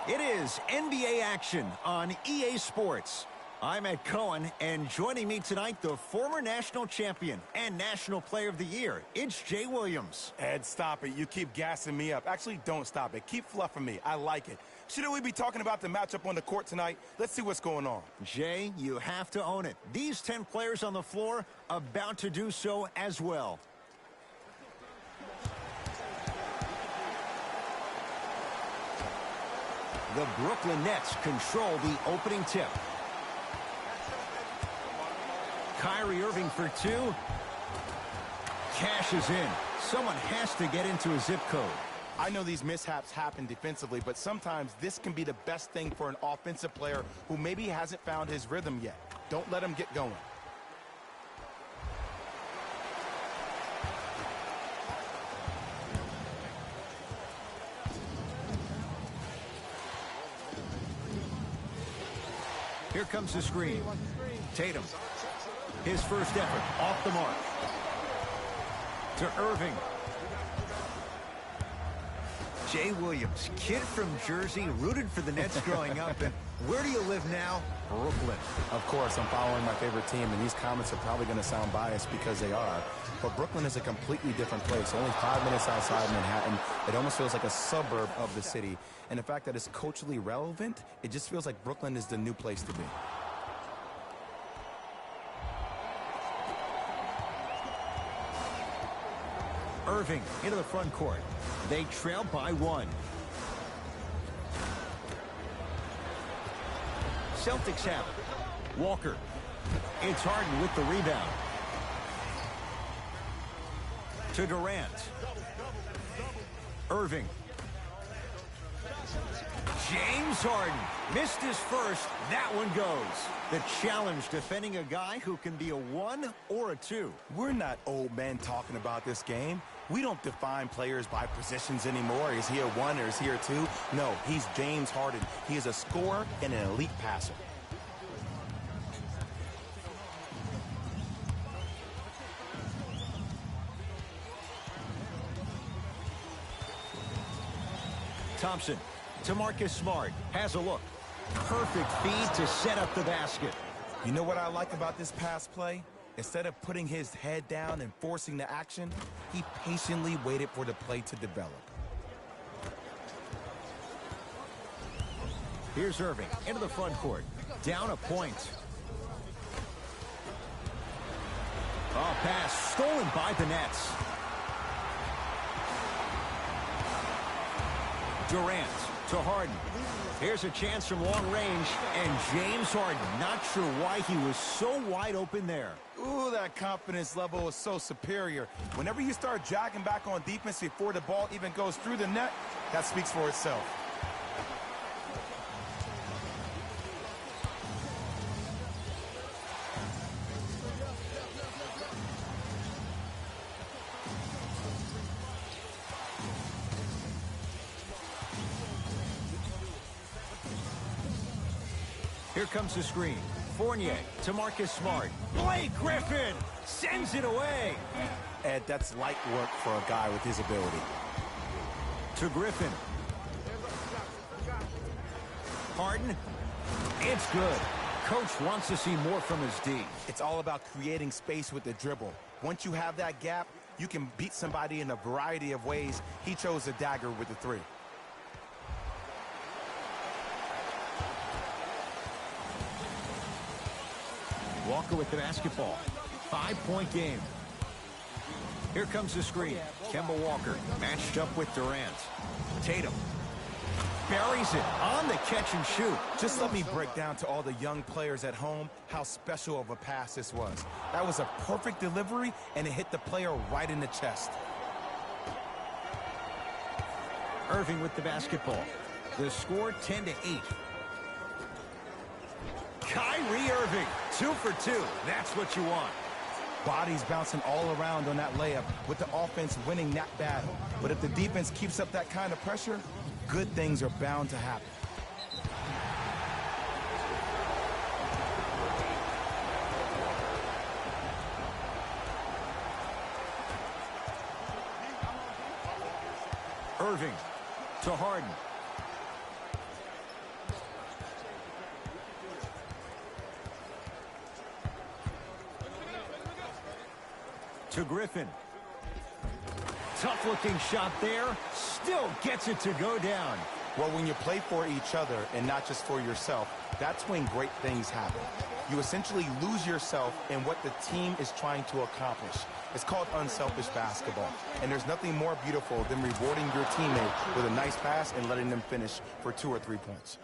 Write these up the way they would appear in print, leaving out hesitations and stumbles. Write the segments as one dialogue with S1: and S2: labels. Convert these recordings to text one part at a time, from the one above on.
S1: It is NBA action on EA Sports. I'm Ed Cohen, and joining me tonight, the former national champion and national player of the year, it's Jay Williams.
S2: Ed, stop it. You keep gassing me up. Actually, don't stop it. Keep fluffing me. I like it. Shouldn't we be talking about the matchup on the court tonight? Let's see what's going on.
S1: Jay, you have to own it. These 10 players on the floor about to do so as well. The Brooklyn Nets control the opening tip. Kyrie Irving for two. Cashes in. Someone has to get into a zip code.
S2: I know these mishaps happen defensively, but sometimes this can be the best thing for an offensive player who maybe hasn't found his rhythm yet. Don't let him get going.
S1: Here comes the screen. Tatum. His first effort off the mark. To Irving. Jay Williams, kid from Jersey, rooted for the Nets growing up. And where do you live now? Brooklyn.
S2: Of course, I'm following my favorite team, and these comments are probably going to sound biased because they are. But Brooklyn is a completely different place. Only 5 minutes outside Manhattan. It almost feels like a suburb of the city. And the fact that it's culturally relevant, it just feels like Brooklyn is the new place to be.
S1: Irving into the front court. They trail by 1. Celtics have it. Walker. It's Harden with the rebound. To Durant. Irving. James Harden missed his first. That one goes. The challenge defending a guy who can be a 1 or a 2.
S2: We're not old men talking about this game. We don't define players by positions anymore. Is he a 1 or is he a 2? No, he's James Harden. He is a scorer and an elite passer.
S1: Thompson to Marcus Smart. Has a look. Perfect feed to set up the basket.
S2: You know what I like about this pass play? Instead of putting his head down and forcing the action, he patiently waited for the play to develop.
S1: Here's Irving into the front court. Down a point. Oh, pass stolen by the Nets. Durant to Harden. Here's a chance from long range, and James Harden, not sure why he was so wide open there.
S2: Ooh, that confidence level is so superior. Whenever you start jogging back on defense before the ball even goes through the net, that speaks for itself.
S1: Here comes the screen. Fournier to Marcus Smart. Blake Griffin sends it away.
S2: Ed, that's light work for a guy with his ability.
S1: To Griffin. Harden. It's good. Coach wants to see more from his D.
S2: It's all about creating space with the dribble. Once you have that gap, you can beat somebody in a variety of ways. He chose a dagger with the 3.
S1: Walker with the basketball. 5-point game. Here comes the screen. Kemba Walker matched up with Durant. Tatum buries it on the catch and shoot.
S2: Just let me break down to all the young players at home how special of a pass this was. That was a perfect delivery, and it hit the player right in the chest.
S1: Irving with the basketball. The score 10-8. Kyrie Irving, 2 for 2. That's what you want.
S2: Bodies bouncing all around on that layup with the offense winning that battle. But if the defense keeps up that kind of pressure, good things are bound to happen.
S1: Irving to Harden. to Griffin. Tough-looking shot there. Still gets it to go down.
S2: Well, when you play for each other and not just for yourself, that's when great things happen. You essentially lose yourself in what the team is trying to accomplish. It's called unselfish basketball. And there's nothing more beautiful than rewarding your teammate with a nice pass and letting them finish for 2 or 3 points.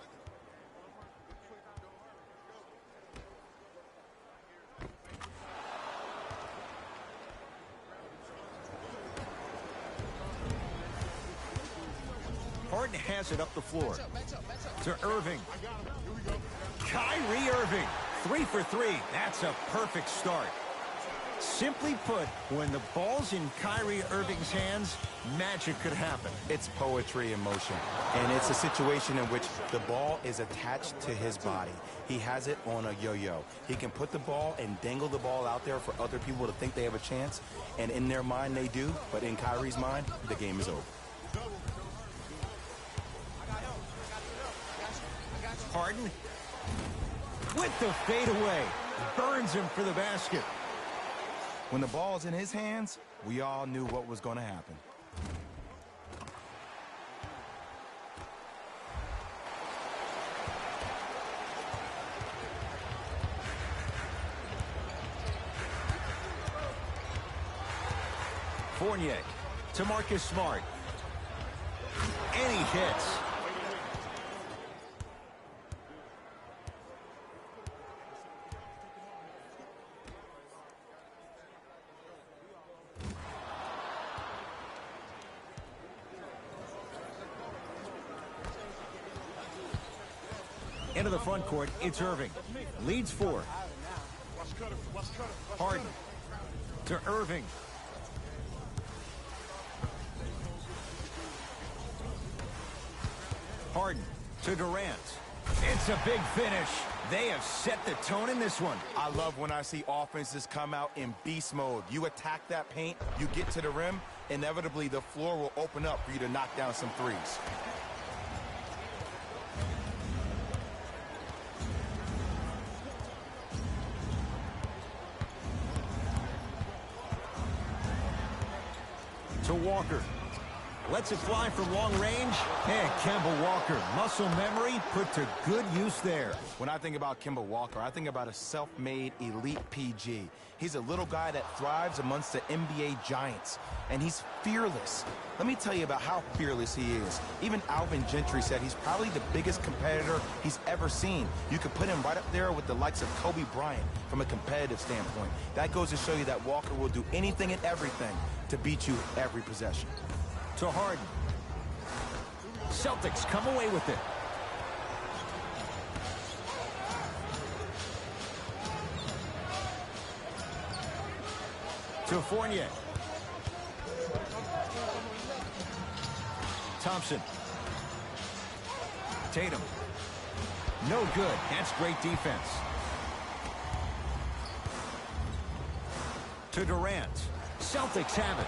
S1: Harden has it up the floor. To Irving. Kyrie Irving. 3 for 3. That's a perfect start. Simply put, when the ball's in Kyrie Irving's hands, magic could happen.
S2: It's poetry in motion. And it's a situation in which the ball is attached to his body. He has it on a yo-yo. He can put the ball and dangle the ball out there for other people to think they have a chance. And in their mind, they do. But in Kyrie's mind, the game is over.
S1: Harden with the fadeaway. Burns him for the basket.
S2: When the ball's in his hands, we all knew what was going to happen.
S1: Fournier to Marcus Smart. And he hits. Into the front court, it's Irving. Leads 4. Harden to Irving. Harden to Durant. It's a big finish. They have set the tone in this one.
S2: I love when I see offenses come out in beast mode. You attack that paint, you get to the rim, inevitably the floor will open up for you to knock down some threes.
S1: To Walker. Lets it fly from long range. And Kemba Walker, muscle memory put to good use there.
S2: When I think about Kemba Walker, I think about a self-made elite PG. He's a little guy that thrives amongst the NBA giants, and he's fearless. Let me tell you about how fearless he is. Even Alvin Gentry said he's probably the biggest competitor he's ever seen. You could put him right up there with the likes of Kobe Bryant from a competitive standpoint. That goes to show you that Walker will do anything and everything to beat you every possession.
S1: To Harden. Celtics come away with it. To Fournier. Thompson. Tatum. No good. That's great defense. To Durant. Celtics have it.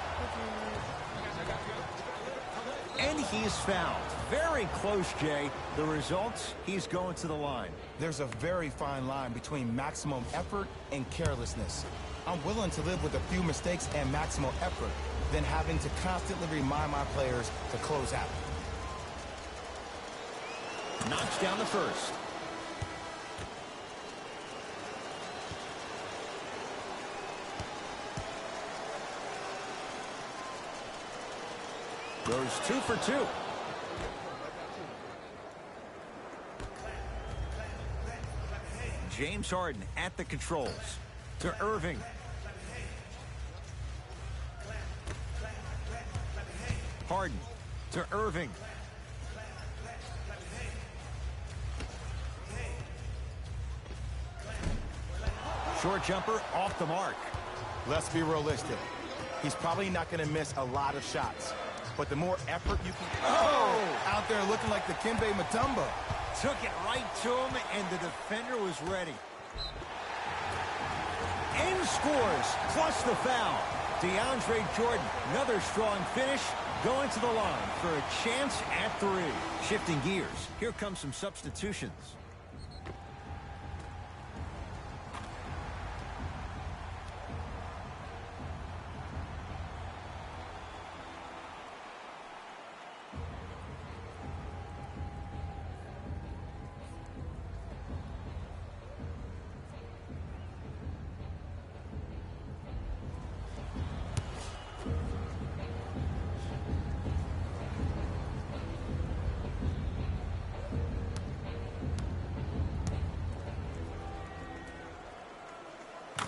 S1: And he's fouled. Very close, Jay. The result, he's going to the line.
S2: There's a very fine line between maximum effort and carelessness. I'm willing to live with a few mistakes and maximal effort than having to constantly remind my players to close out.
S1: Knocks down the first. Goes 2 for 2. James Harden at the controls. To Irving. Harden to Irving. Short jumper off the mark.
S2: Let's be realistic. He's probably not going to miss a lot of shots. But the more effort you can... Oh! Out there looking like the Kimbe Mutombo.
S1: Took it right to him, and the defender was ready. And scores, plus the foul. DeAndre Jordan, another strong finish, going to the line for a chance at 3. Shifting gears, here come some substitutions.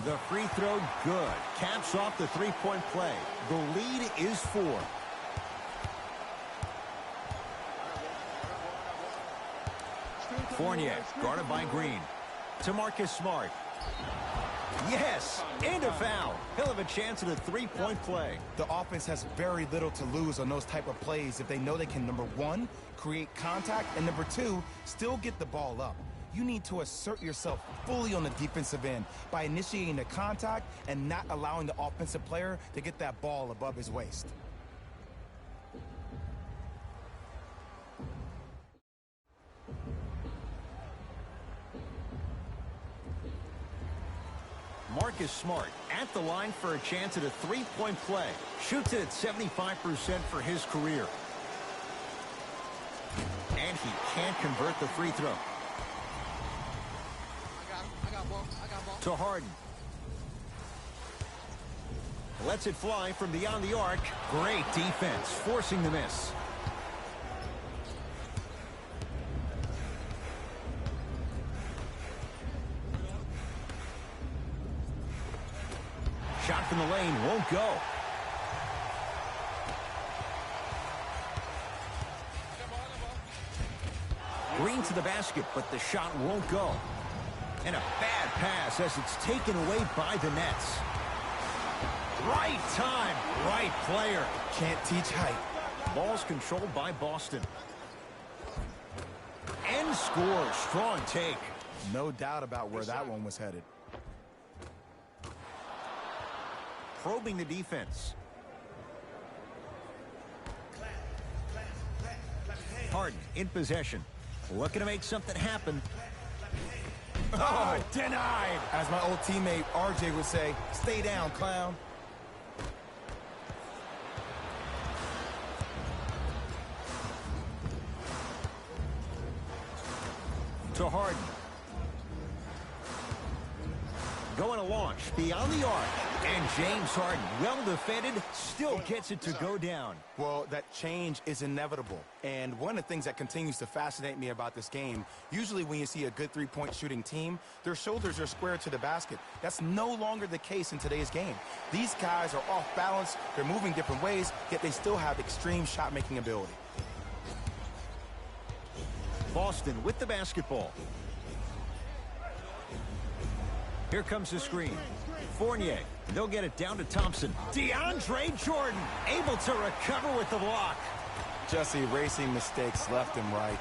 S1: The free throw, good. Caps off the three-point play. The lead is 4. Fournier, guarded by Green. To Marcus Smart. Yes, and a foul. He'll have a chance at a three-point play.
S2: The offense has very little to lose on those type of plays if they know they can, number one, create contact, and number two, still get the ball up. You need to assert yourself fully on the defensive end by initiating the contact and not allowing the offensive player to get that ball above his waist.
S1: Marcus Smart at the line for a chance at a three-point play. Shoots it at 75% for his career. And he can't convert the free throw.
S3: I got ball.
S1: To Harden. Lets it fly from beyond the arc. Great defense, forcing the miss. Shot from the lane won't go. Green to the basket, but the shot won't go. And a bad pass as it's taken away by the Nets. Right time, right player.
S2: Can't teach height.
S1: Ball's controlled by Boston. And score, strong take.
S2: No doubt about where that one was headed.
S1: Probing the defense. Harden in possession. Looking to make something happen. Oh, denied.
S2: As my old teammate RJ would say, stay down, clown.
S1: To Harden. Going to launch beyond the arc. And James Harden, well defended, still gets it to go down.
S2: Well, that change is inevitable. And one of the things that continues to fascinate me about this game, usually when you see a good three-point shooting team, their shoulders are square to the basket. That's no longer the case in today's game. These guys are off balance, they're moving different ways, yet they still have extreme shot-making ability.
S1: Boston with the basketball. Here comes the screen. Fournier. They'll get it down to Thompson. DeAndre Jordan able to recover with the block.
S2: Just erasing mistakes left and right.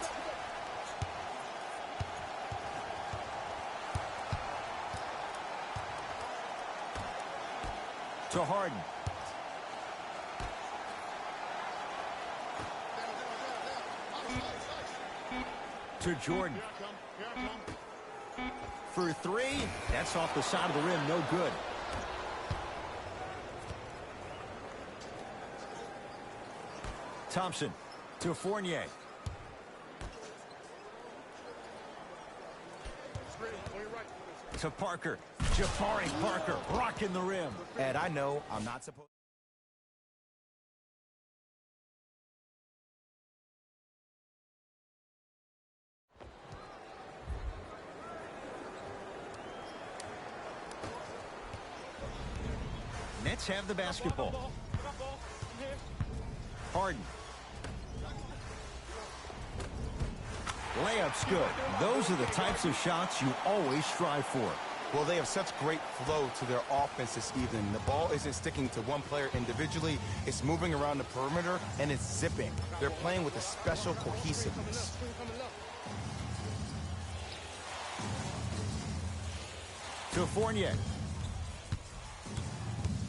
S1: To Harden. To Jordan. For three, that's off the side of the rim, no good. Thompson to Fournier. To Parker. Jabari Parker rocking the rim.
S2: Ed, I know I'm not supposed
S1: Nets have the basketball. Harden. Layup's good. Those are the types of shots you always strive for.
S2: Well, they have such great flow to their offense this evening. The ball isn't sticking to one player individually. It's moving around the perimeter, and it's zipping. They're playing with a special cohesiveness.
S1: To Fournier.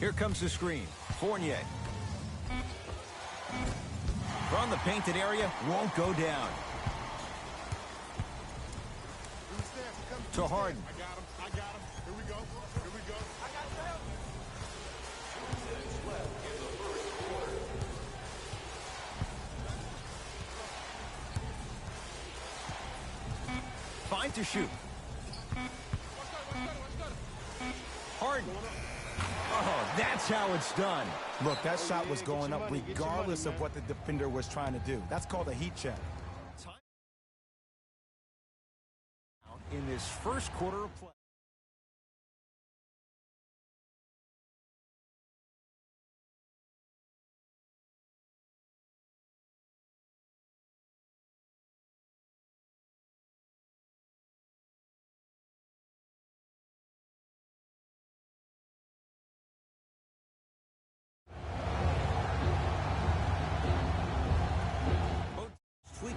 S1: Here comes the screen. Fournier. From the painted area, won't go down. To Harden.
S3: I got him. Here we go.
S1: Fine to shoot. Harden. Oh, that's how it's done.
S2: Look, that shot was going up regardless of what the defender was trying to do. That's called a heat check.
S1: In this first quarter of play.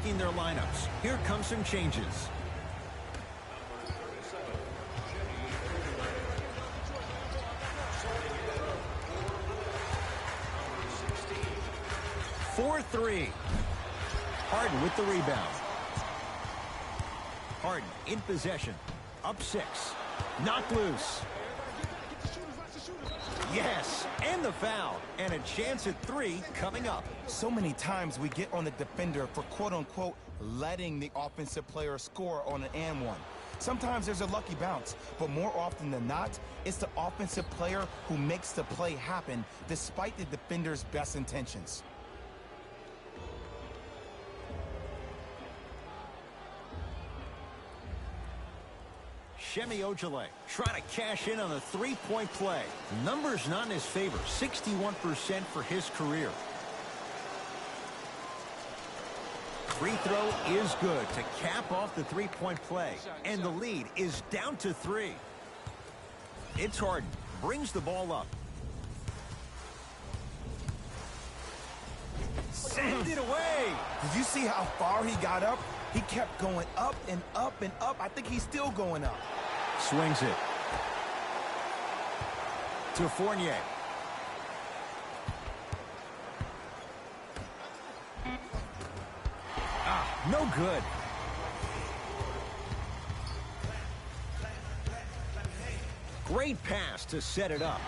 S1: shifting their lineups. Here comes some changes. For 3. Harden with the rebound. Harden in possession. Up 6. Knocked loose. Yes, and the foul. And a chance at 3 coming up.
S2: So many times we get on the defender for quote-unquote letting the offensive player score on an and one. Sometimes there's a lucky bounce, but more often than not, it's the offensive player who makes the play happen despite the defender's best intentions.
S1: Shemi Ojale trying to cash in on a three-point play. Numbers not in his favor. 61% for his career. Free throw is good to cap off the three-point play. And the lead is down to 3. It's Harden. Brings the ball up. Send it away.
S2: Did you see how far he got up? He kept going up and up and up. I think he's still going up.
S1: Swings it to Fournier. No good. Great pass to set it up.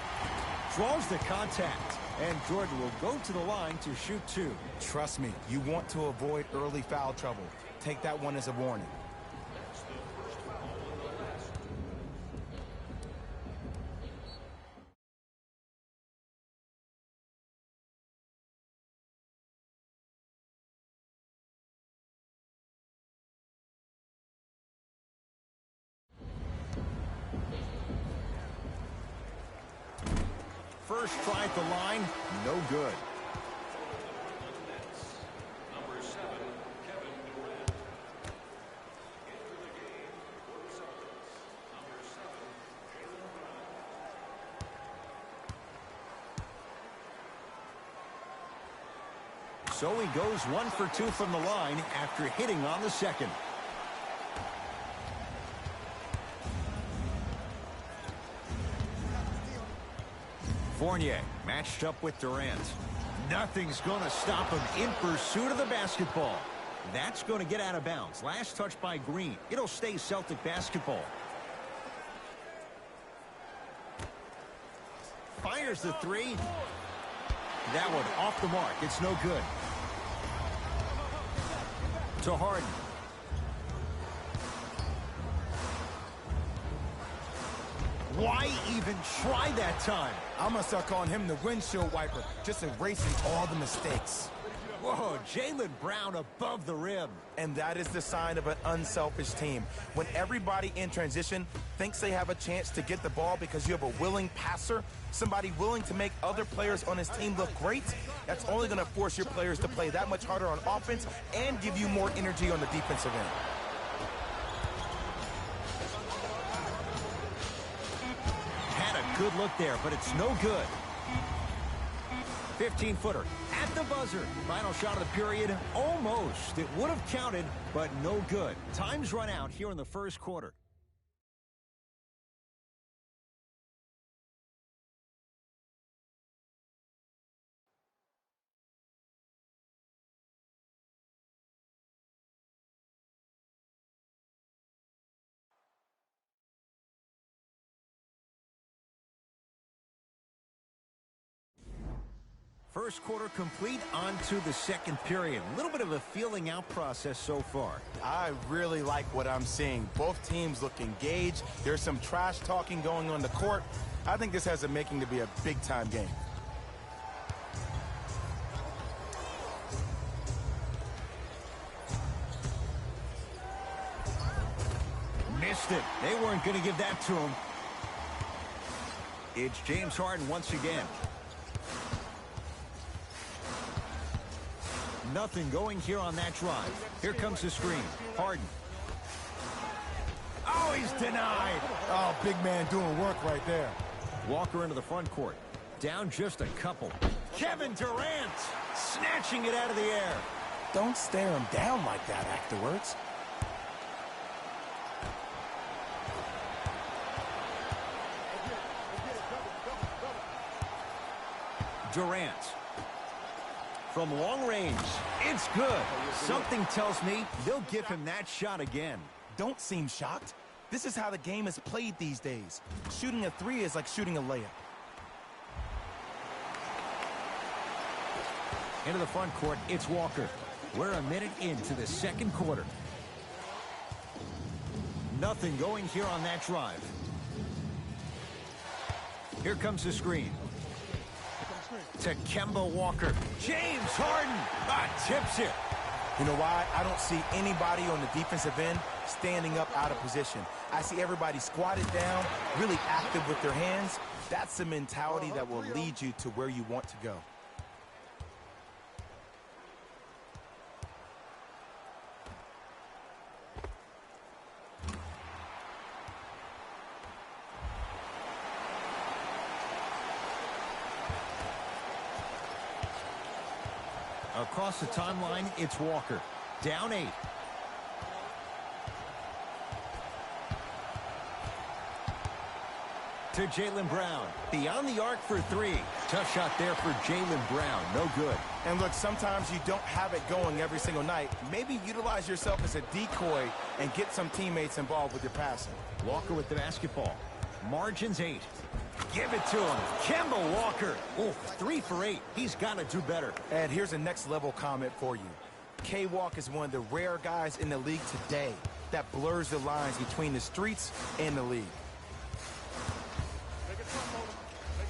S1: Draws the contact. And Jordan will go to the line to shoot 2.
S2: Trust me, you want to avoid early foul trouble. Take that one as a warning.
S1: First try at the line, no good. So he goes 1 for 2 from the line after hitting on the second. Fournier matched up with Durant. Nothing's going to stop him in pursuit of the basketball. That's going to get out of bounds. Last touch by Green. It'll stay Celtic basketball. Fires the 3. That one off the mark. It's no good. To Harden. Why even try that time?
S2: I'm going to start calling him the windshield wiper, just erasing all the mistakes.
S1: Whoa, Jaylen Brown above the rim.
S2: And that is the sign of an unselfish team. When everybody in transition thinks they have a chance to get the ball because you have a willing passer, somebody willing to make other players on his team look great, that's only going to force your players to play that much harder on offense and give you more energy on the defensive end.
S1: Good look there, but it's no good. 15-footer at the buzzer. Final shot of the period, almost. It would have counted, but no good. Time's run out here in the first quarter. First quarter complete, on to the second period. A little bit of a feeling out process so far.
S2: I really like what I'm seeing. Both teams look engaged. There's some trash talking going on the court. I think this has the making to be a big-time game.
S1: Missed it. They weren't going to give that to him. It's James Harden once again. Nothing going here on that drive. Here comes the screen. Harden. Oh, he's denied.
S2: Oh, big man doing work right there.
S1: Walker into the front court. Down just a couple. Kevin Durant snatching it out of the air.
S2: Don't stare him down like that afterwards.
S1: Durant. From long range, it's good. Something tells me they'll give him that shot again.
S2: Don't seem shocked. This is how the game is played these days. Shooting a three is like shooting a layup.
S1: Into the front court, it's Walker. We're a minute into the second quarter. Nothing going here on that drive. Here comes the screen. To Kemba Walker. James Harden tips it.
S2: You know why? I don't see anybody on the defensive end standing up out of position. I see everybody squatted down, really active with their hands. That's the mentality that will lead you to where you want to go.
S1: Across the timeline, it's Walker. Down 8. To Jaylen Brown. Beyond the arc for 3. Tough shot there for Jaylen Brown. No good.
S2: And look, sometimes you don't have it going every single night. Maybe utilize yourself as a decoy and get some teammates involved with your passing.
S1: Walker with the basketball. Margins 8. Give it to him. Kemba Walker. Oh, 3 for 8. He's got to do better.
S2: Ed, here's a next level comment for you. K-Walk is one of the rare guys in the league today that blurs the lines between the streets and the league.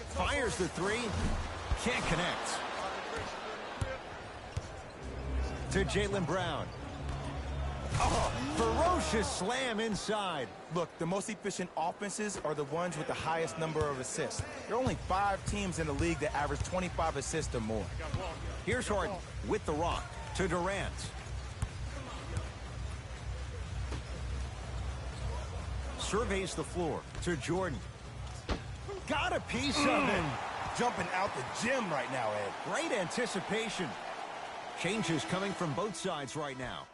S1: Fires the 3. Can't connect. To Jaylen Brown. Oh, ferocious slam inside.
S2: Look, the most efficient offenses are the ones with the highest number of assists. There are only 5 teams in the league that average 25 assists or more.
S1: Here's Harden with the rock to Durant. Surveys the floor to Jordan. Got a piece of him.
S2: Jumping out the gym right now, Ed.
S1: Great anticipation. Changes coming from both sides right now.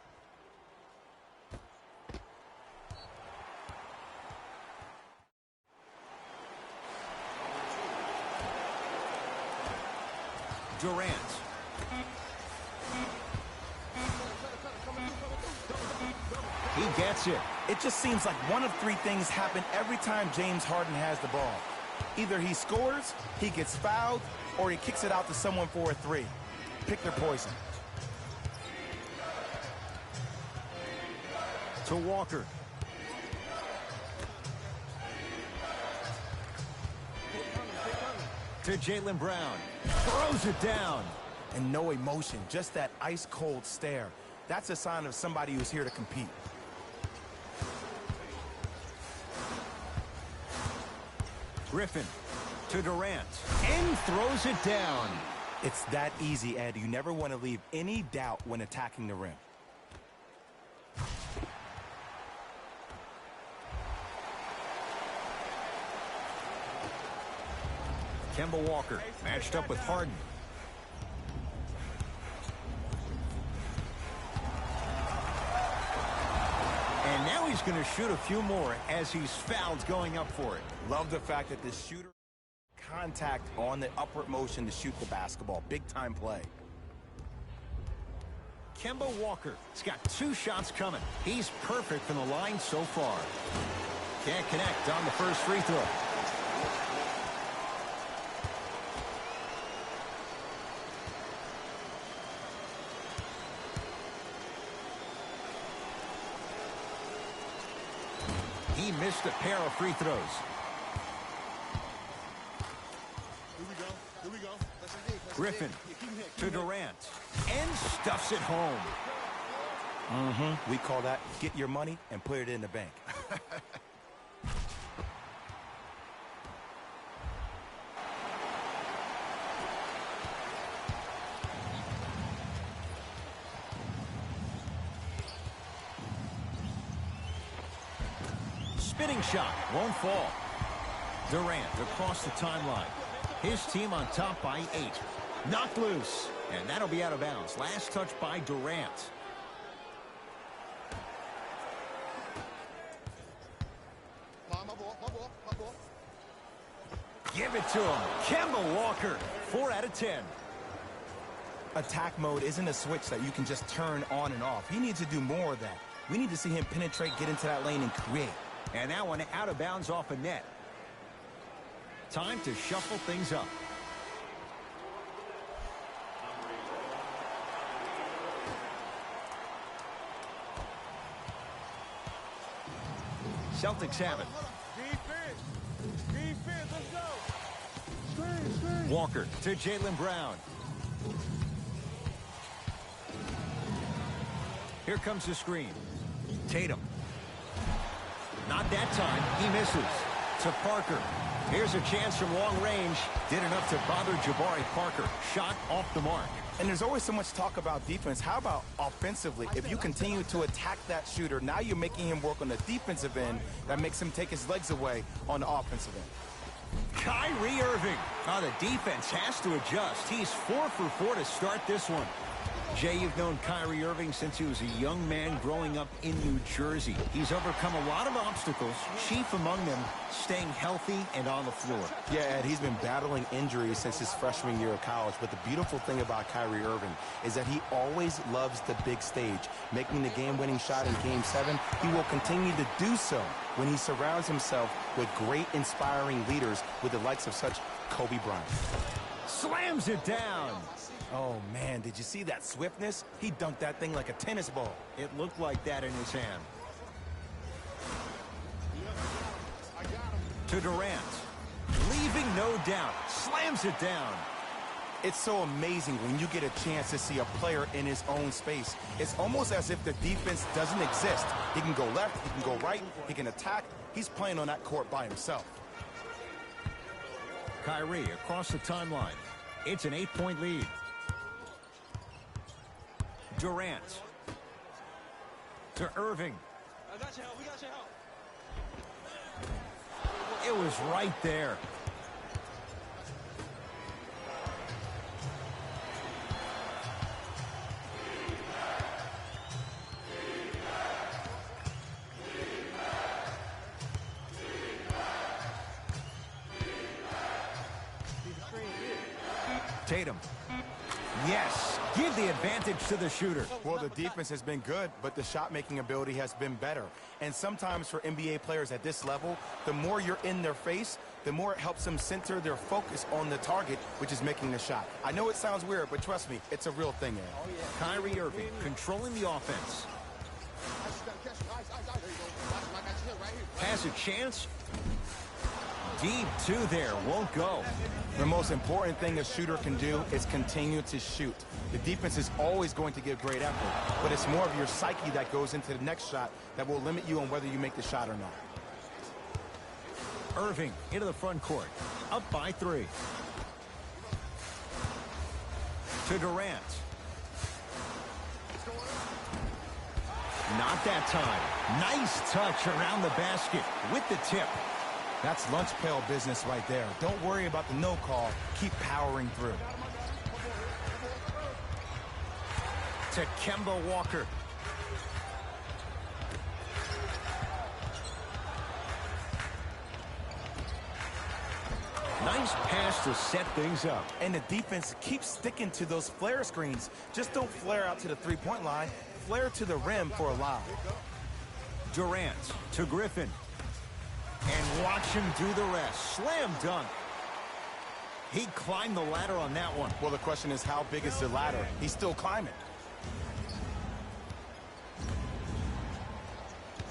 S1: Durant. He gets it.
S2: It just seems like one of 3 things happen every time James Harden has the ball. Either he scores, he gets fouled, or he kicks it out to someone for a 3. Pick their poison.
S1: To Walker. To Jaylen Brown. Throws it down.
S2: And no emotion, just that ice-cold stare. That's a sign of somebody who's here to compete.
S1: Griffin to Durant. And throws it down.
S2: It's that easy, Ed. You never want to leave any doubt when attacking the rim.
S1: Kemba Walker matched up with Harden. And now he's going to shoot a few more as he's fouled going up for it.
S2: Love the fact that the shooter contact on the upward motion to shoot the basketball. Big time play.
S1: Kemba Walker has got 2 shots coming. He's perfect from the line so far. Can't connect on the first free throw. He missed a pair of free throws.
S3: Here we go. Here we go.
S1: Griffin to Durant. And stuffs it home.
S2: We call that get your money and put it in the bank.
S1: Spinning shot won't fall. Durant across the timeline. His team on top by 8. Knocked loose. And that'll be out of bounds. Last touch by Durant. Give it to him. Kemba Walker. 4 out of 10.
S2: Attack mode isn't a switch that you can just turn on and off. He needs to do more of that. We need to see him penetrate, get into that lane, and create.
S1: And that one out of bounds off a net. Time to shuffle things up. Celtics have it.
S3: Defense, let's go. Screen.
S1: Walker to Jaylen Brown. Here comes the screen. Tatum. Not that time. He misses. To Parker. Here's a chance from long range. Did enough to bother Jabari Parker. Shot off the mark.
S2: And there's always so much talk about defense. How about offensively? If you continue to attack that shooter, now you're making him work on the defensive end. That makes him take his legs away on the offensive end.
S1: Kyrie Irving. Oh, the defense has to adjust. He's 4 for 4 to start this one. Jay, you've known Kyrie Irving since he was a young man growing up in New Jersey. He's overcome a lot of obstacles, chief among them staying healthy and on the floor.
S2: Yeah, Ed, he's been battling injuries since his freshman year of college, but the beautiful thing about Kyrie Irving is that he always loves the big stage. Making the game-winning shot in Game 7, he will continue to do so when he surrounds himself with great, inspiring leaders with the likes of such Kobe Bryant.
S1: Slams it down.
S2: Oh, man, did you see that swiftness? He dunked that thing like a tennis ball.
S1: It looked like that in his hand. To Durant. Leaving no doubt. Slams it down.
S2: It's so amazing when you get a chance to see a player in his own space. It's almost as if the defense doesn't exist. He can go left, he can go right, he can attack. He's playing on that court by himself.
S1: Kyrie across the timeline. It's an 8-point lead. Durant. To Irving.
S3: I got your help. We got your help.
S1: It was right there. Tatum. Yes, give the advantage to the shooter.
S2: Well, the defense has been good, but the shot-making ability has been better. And sometimes for NBA players at this level, the more you're in their face, the more it helps them center their focus on the target, which is making the shot. I know it sounds weird, but trust me, it's a real thing, Ed.
S1: Oh, yeah. Kyrie Irving controlling the offense. Has a chance. Deep two there, won't go.
S2: The most important thing a shooter can do is continue to shoot. The defense is always going to give great effort, but it's more of your psyche that goes into the next shot that will limit you on whether you make the shot or not.
S1: Irving into the front court, up by 3. To Durant. Not that time. Nice touch around the basket with the tip.
S2: That's lunch pail business right there. Don't worry about the no call. Keep powering through.
S1: To Kemba Walker. Nice pass to set things up.
S2: And the defense keeps sticking to those flare screens. Just don't flare out to the three-point line. Flare to the rim for a lob.
S1: Durant to Griffin. And watch him do the rest. Slam dunk. He climbed the ladder on that one.
S2: Well, the question is, how big is the ladder? He's still climbing.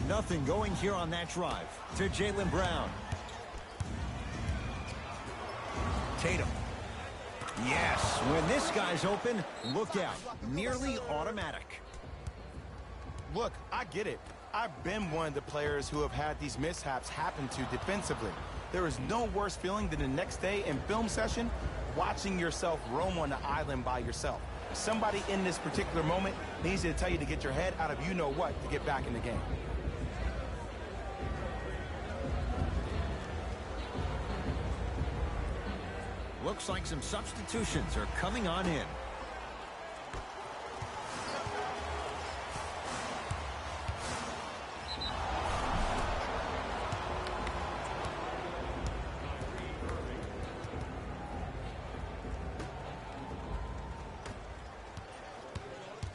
S1: Nothing going here on that drive. To Jaylen Brown. Tatum. Yes, when this guy's open, look out. Nearly automatic.
S2: Look, I get it. I've been one of the players who have had these mishaps happen to defensively. There is no worse feeling than the next day in film session, watching yourself roam on the island by yourself. Somebody in this particular moment needs to tell you to get your head out of you-know-what to get back in the game.
S1: Looks like some substitutions are coming on in.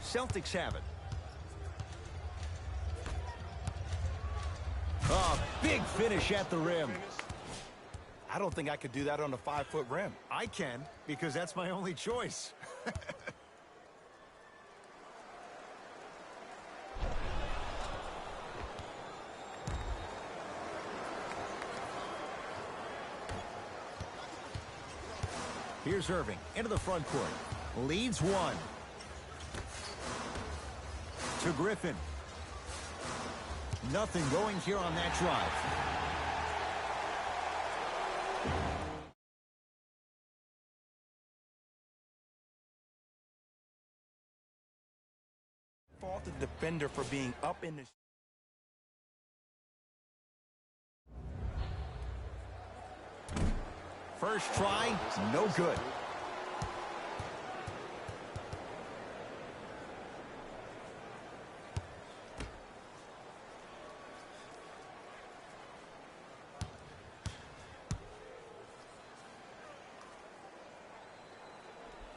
S1: Celtics have it. Oh, big finish at the rim.
S2: I don't think I could do that on a 5-foot rim.
S1: I can, because that's my only choice. Here's Irving into the front court. Leads one. To Griffin. Nothing going here on that drive.
S2: Fault the defender for being up in the...
S1: First try, no good.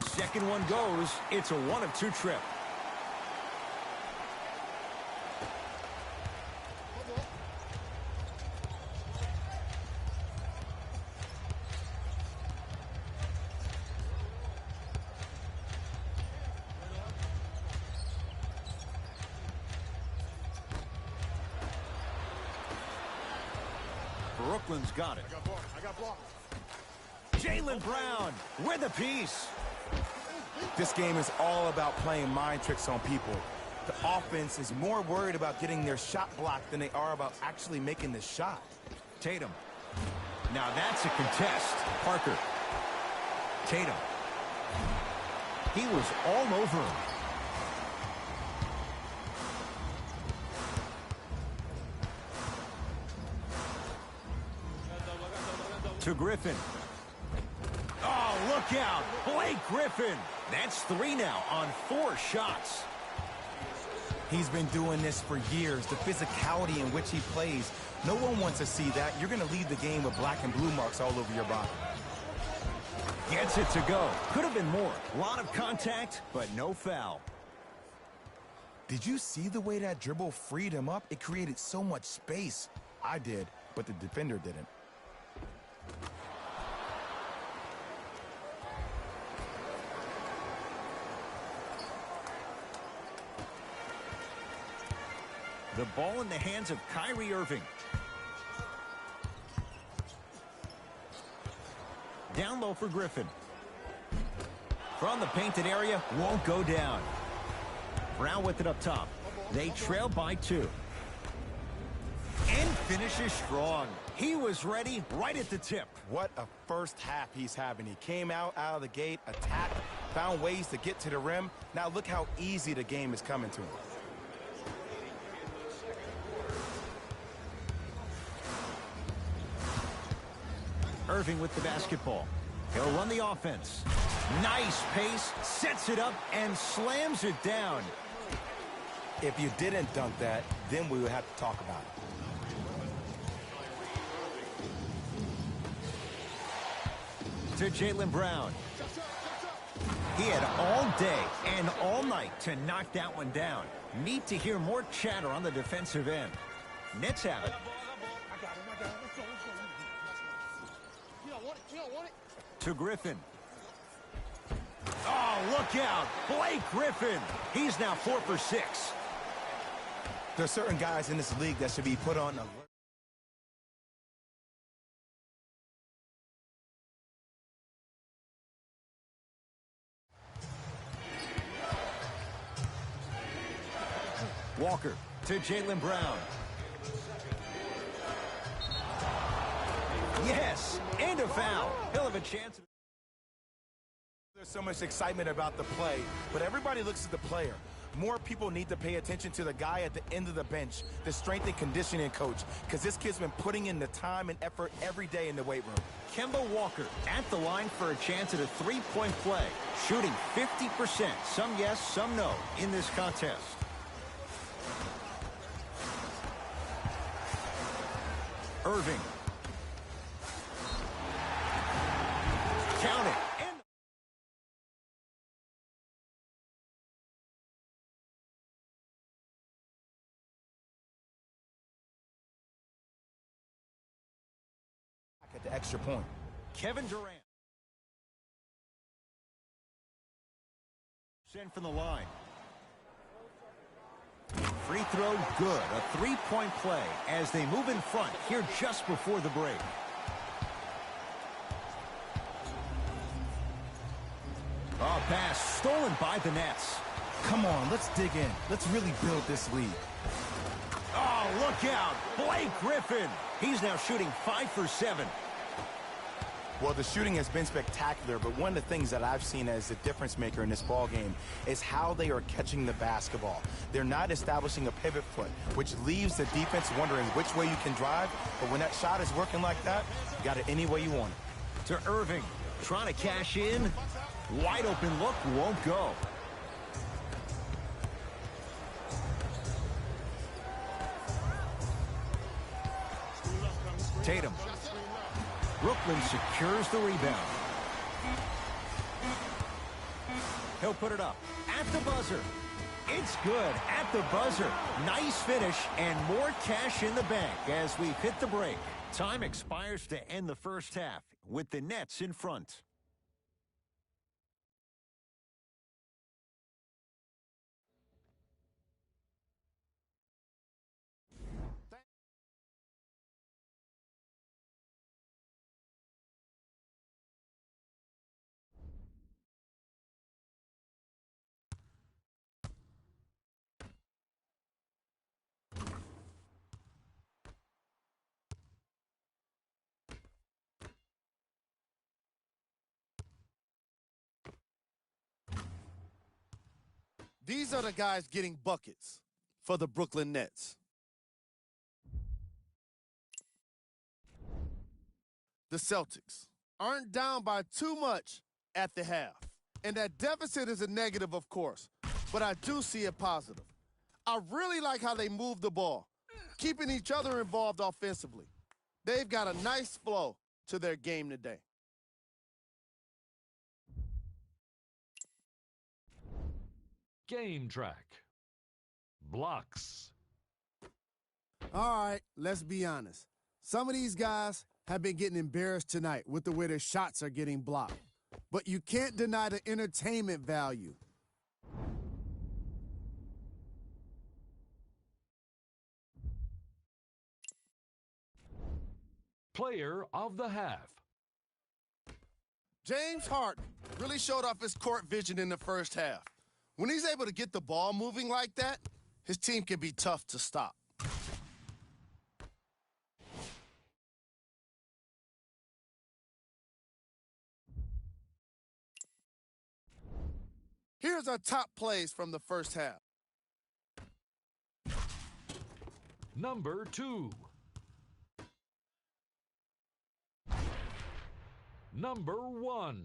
S1: Second one goes. It's a 1-of-2 trip. Brooklyn's got it.
S3: I got blocked.
S1: Jaylen Brown with a piece.
S2: This game is all about playing mind tricks on people. The offense is more worried about getting their shot blocked than they are about actually making the shot.
S1: Tatum. Now that's a contest. Parker. Tatum. He was all over him. To Griffin. Oh, look out. Blake Griffin. That's 3 now on 4 shots.
S2: He's been doing this for years. The physicality in which he plays. No one wants to see that. You're going to leave the game with black and blue marks all over your body.
S1: Gets it to go. Could have been more. A lot of contact, but no foul.
S2: Did you see the way that dribble freed him up? It created so much space. I did, but the defender didn't.
S1: The ball in the hands of Kyrie Irving. Down low for Griffin. From the painted area, won't go down. Brown with it up top. They trail by 2. And finishes strong. He was ready right at the tip.
S2: What a first half he's having. He came out of the gate, attacked, found ways to get to the rim. Now look how easy the game is coming to him.
S1: Irving with the basketball. He'll run the offense. Nice pace, sets it up, and slams it down.
S2: If you didn't dunk that, then we would have to talk about it.
S1: To Jaylen Brown. He had all day and all night to knock that one down. Need to hear more chatter on the defensive end. Nets have it. To Griffin. Oh, look out. Blake Griffin. He's now 4 for 6.
S2: There's certain guys in this league that should be put on alert.
S1: Walker to Jaylen Brown. Yes, and a foul. He'll have a chance.
S2: There's so much excitement about the play, but everybody looks at the player. More people need to pay attention to the guy at the end of the bench, the strength and conditioning coach, because this kid's been putting in the time and effort every day in the weight room.
S1: Kemba Walker at the line for a chance at a three-point play, shooting 50%, some yes, some no, in this contest. Irving. Count it.
S2: At the extra point.
S1: Kevin Durant. Sent from the line. Free throw good. A three-point play as they move in front here just before the break. Oh, pass stolen by the Nets.
S2: Come on, let's dig in. Let's really build this lead.
S1: Oh, look out. Blake Griffin. He's now shooting 5 for 7.
S2: Well, the shooting has been spectacular, but one of the things that I've seen as the difference maker in this ball game is how they are catching the basketball. They're not establishing a pivot foot, which leaves the defense wondering which way you can drive, but when that shot is working like that, you got it any way you want it.
S1: To Irving, trying to cash in. Wide open look, won't go. Tatum. Brooklyn secures the rebound. He'll put it up at the buzzer. It's good at the buzzer. Nice finish and more cash in the bank as we've hit the break. Time expires to end the first half with the Nets in front.
S3: These are the guys getting buckets for the Brooklyn Nets. The Celtics aren't down by too much at the half. And that deficit is a negative, of course, but I do see it positive. I really like how they move the ball, keeping each other involved offensively. They've got a nice flow to their game today.
S4: Game track. Blocks.
S5: All right, let's be honest. Some of these guys have been getting embarrassed tonight with the way their shots are getting blocked. But you can't deny the entertainment value.
S4: Player of the half.
S3: James Harden really showed off his court vision in the first half. When he's able to get the ball moving like that, his team can be tough to stop. Here's our top plays from the first half.
S4: Number 2. Number 1.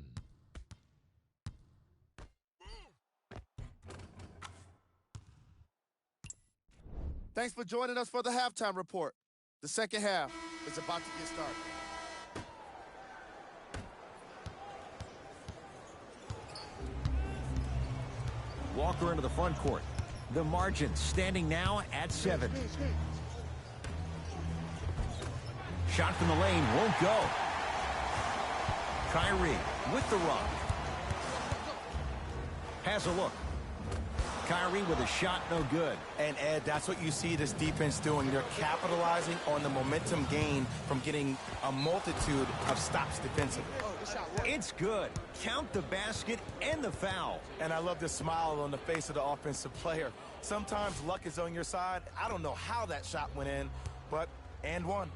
S3: Thanks for joining us for the halftime report. The second half is about to get started.
S1: Walker into the front court. The margin standing now at 7. Shot from the lane won't go. Kyrie with the rock. Has a look. Kyrie with a shot, no good.
S2: And, Ed, that's what you see this defense doing. They're capitalizing on the momentum gain from getting a multitude of stops defensively.
S1: It's good. Count the basket and the foul.
S2: And I love the smile on the face of the offensive player. Sometimes luck is on your side. I don't know how that shot went in, but and one.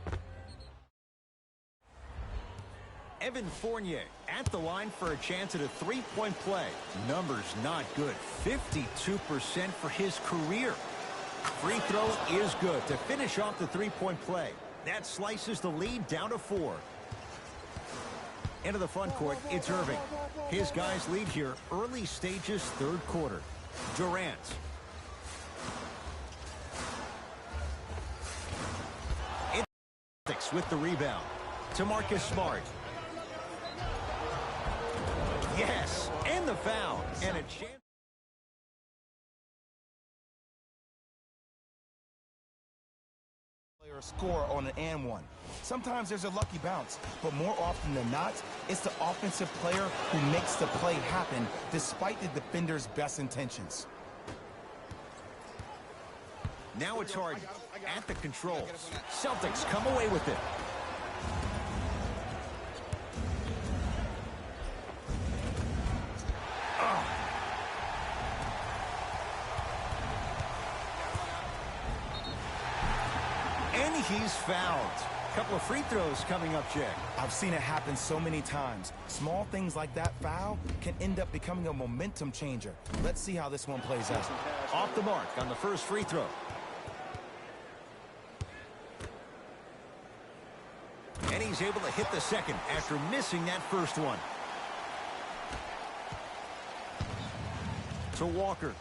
S1: Evan Fournier at the line for a chance at a three-point play. Numbers not good. 52% for his career. Free throw is good to finish off the three-point play. That slices the lead down to 4. Into the front court, it's Irving. His guys lead here early stages, third quarter. Durant. It's with the rebound. To Marcus Smart. Yes, and the foul. And a chance.
S2: Score on an and one. Sometimes there's a lucky bounce, but more often than not, it's the offensive player who makes the play happen despite the defender's best intentions.
S1: Now it's Harden at the controls. Celtics come away with it. And he's fouled. A couple of free throws coming up, Jay.
S2: I've seen it happen so many times. Small things like that foul can end up becoming a momentum changer. Let's see how this one plays out.
S1: Off the mark on the first free throw. And he's able to hit the second after missing that first one. To Walker.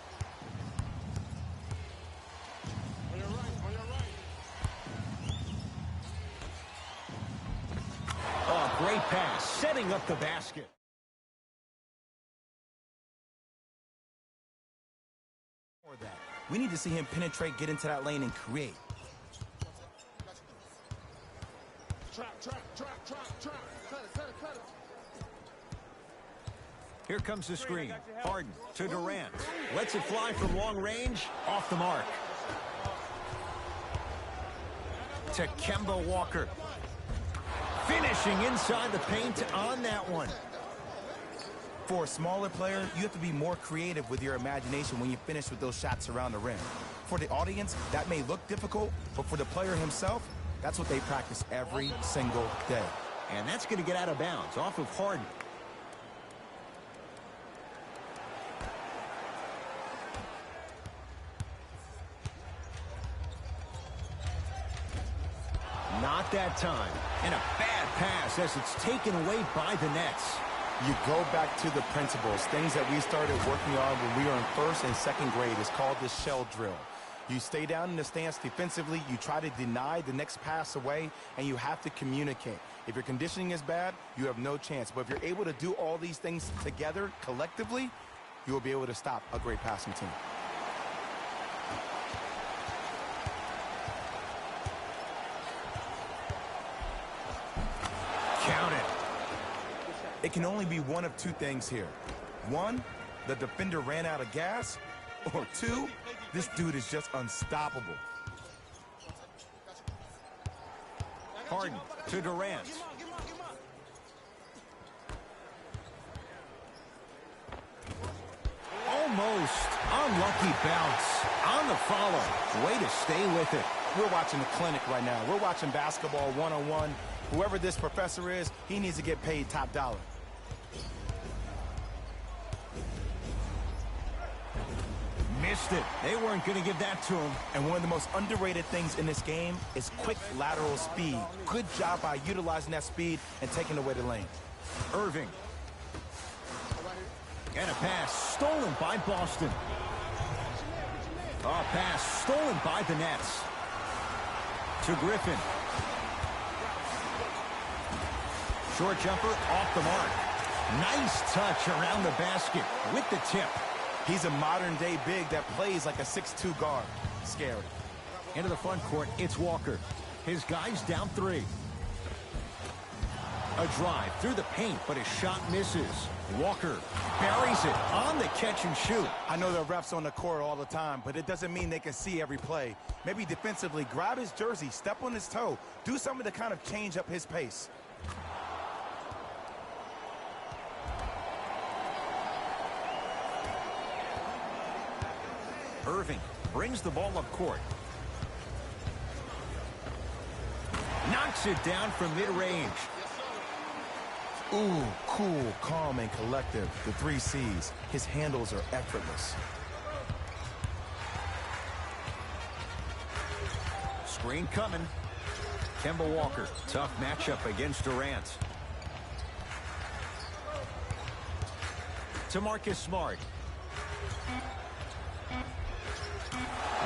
S1: Oh, great pass, setting up the basket.
S2: We need to see him penetrate, get into that lane, and create.
S1: Here comes the screen. Harden to Durant. Lets it fly from long range. Off the mark. To Kemba Walker. Finishing inside the paint on that one.
S2: For a smaller player, you have to be more creative with your imagination when you finish with those shots around the rim. For the audience, that may look difficult, but for the player himself, that's what they practice every single day.
S1: And that's going to get out of bounds off of Harden. Not that time. And a bad pass as it's taken away by the Nets.
S2: You go back to the principles, things that we started working on when we were in first and second grade. It's called the shell drill. You stay down in the stance defensively, you try to deny the next pass away, and you have to communicate. If your conditioning is bad, you have no chance. But if you're able to do all these things together, collectively, you will be able to stop a great passing team.
S1: Count it.
S2: It can only be one of two things here. One, the defender ran out of gas, or two, this dude is just unstoppable.
S1: Harden to Durant. Almost unlucky bounce on the follow. Way to stay with it.
S2: We're watching a clinic right now. We're watching basketball one-on-one. Whoever this professor is, he needs to get paid top dollar.
S1: Missed it. They weren't going to give that to him.
S2: And one of the most underrated things in this game is quick lateral speed. Good job by utilizing that speed and taking away the lane.
S1: Irving. And a pass stolen by Boston. A pass stolen by the Nets. To Griffin. Short jumper off the mark. Nice touch around the basket with the tip.
S2: He's a modern-day big that plays like a 6'2 guard. Scary.
S1: Into the front court, it's Walker. His guy's down 3. A drive through the paint, but his shot misses. Walker buries it on the catch and shoot.
S2: I know there are refs on the court all the time, but it doesn't mean they can see every play. Maybe defensively, grab his jersey, step on his toe, do something to kind of change up his pace.
S1: Irving brings the ball up court. Knocks it down from mid-range.
S2: Ooh, cool, calm, and collective. The 3 C's. His handles are effortless.
S1: Screen coming. Kemba Walker, tough matchup against Durant. To Marcus Smart.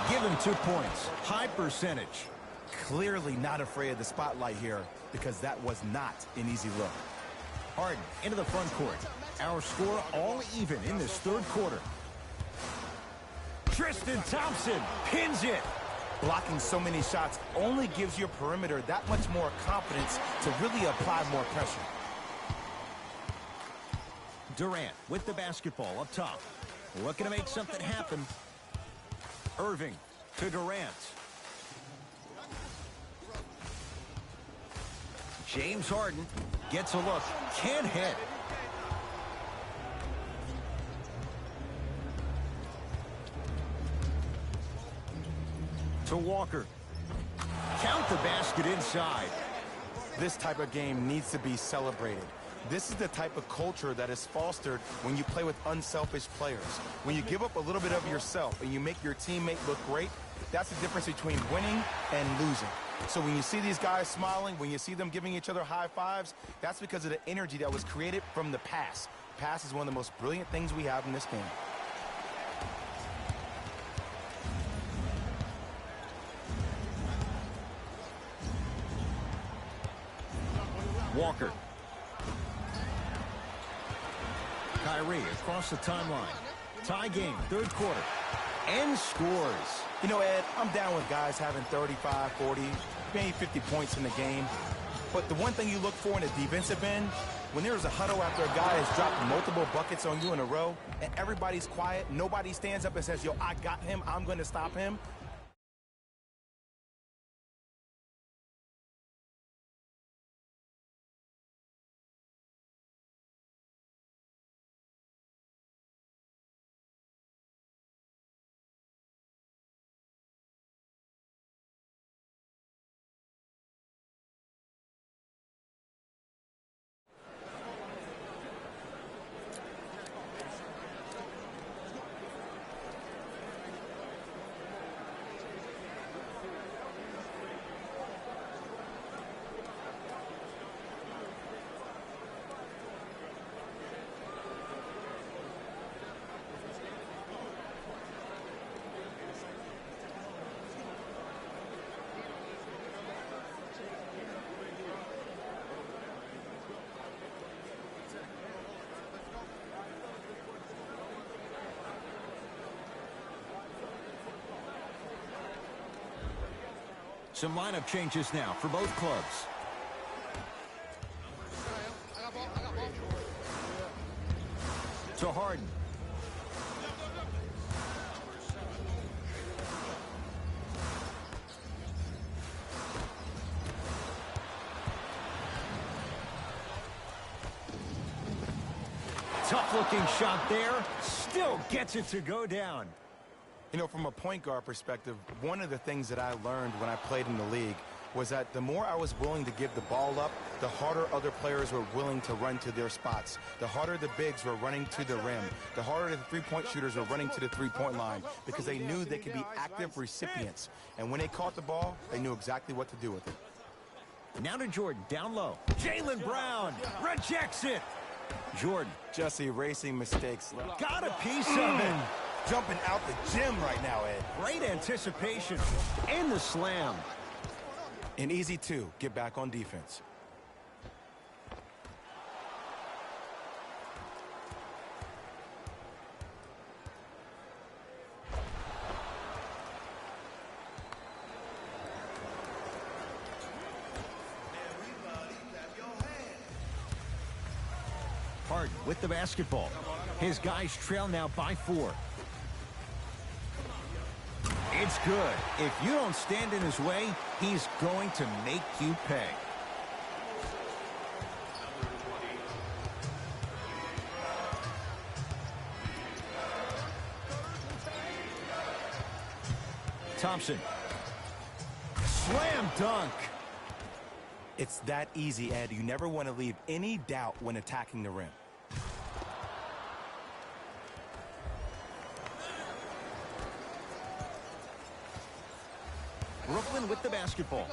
S1: Give him 2 points. High percentage.
S2: Clearly not afraid of the spotlight here because that was not an easy look.
S1: Harden into the front court. Our score all even in this third quarter. Tristan Thompson pins it.
S2: Blocking so many shots only gives your perimeter that much more confidence to really apply more pressure.
S1: Durant with the basketball up top. Looking to make something happen. Irving to Durant. James Harden gets a look. Can't hit. To Walker. Count the basket inside.
S2: This type of game needs to be celebrated. This is the type of culture that is fostered when you play with unselfish players. When you give up a little bit of yourself and you make your teammate look great, that's the difference between winning and losing. So when you see these guys smiling, when you see them giving each other high fives, that's because of the energy that was created from the pass. Pass is one of the most brilliant things we have in this game.
S1: Walker. Kyrie across the timeline. Tie game, third quarter. And scores.
S2: You know, Ed, I'm down with guys having 35, 40, maybe 50 points in the game. But the one thing you look for in a defensive end, when there's a huddle after a guy has dropped multiple buckets on you in a row, and everybody's quiet, nobody stands up and says, yo, I got him, I'm going to stop him.
S1: Some lineup changes now for both clubs. To Harden. Tough-looking shot there. Still gets it to go down.
S2: You know, from a point guard perspective, one of the things that I learned when I played in the league was that the more I was willing to give the ball up, the harder other players were willing to run to their spots. The harder the bigs were running to the rim. The harder the three-point shooters were running to the three-point line because they knew they could be active recipients. And when they caught the ball, they knew exactly what to do with it.
S1: Now to Jordan, down low. Jaylen Brown rejects it. Jordan.
S2: Just erasing mistakes.
S1: Got a piece of it.
S2: Jumping out the gym right now, Ed.
S1: Great anticipation. And the slam.
S2: An easy 2. Get back on defense.
S1: Harden with the basketball. His guys trail now by 4. It's good. If you don't stand in his way, he's going to make you pay. Thompson. Slam dunk.
S2: It's that easy, Ed. You never want to leave any doubt when attacking the rim.
S1: Brooklyn with the basketball.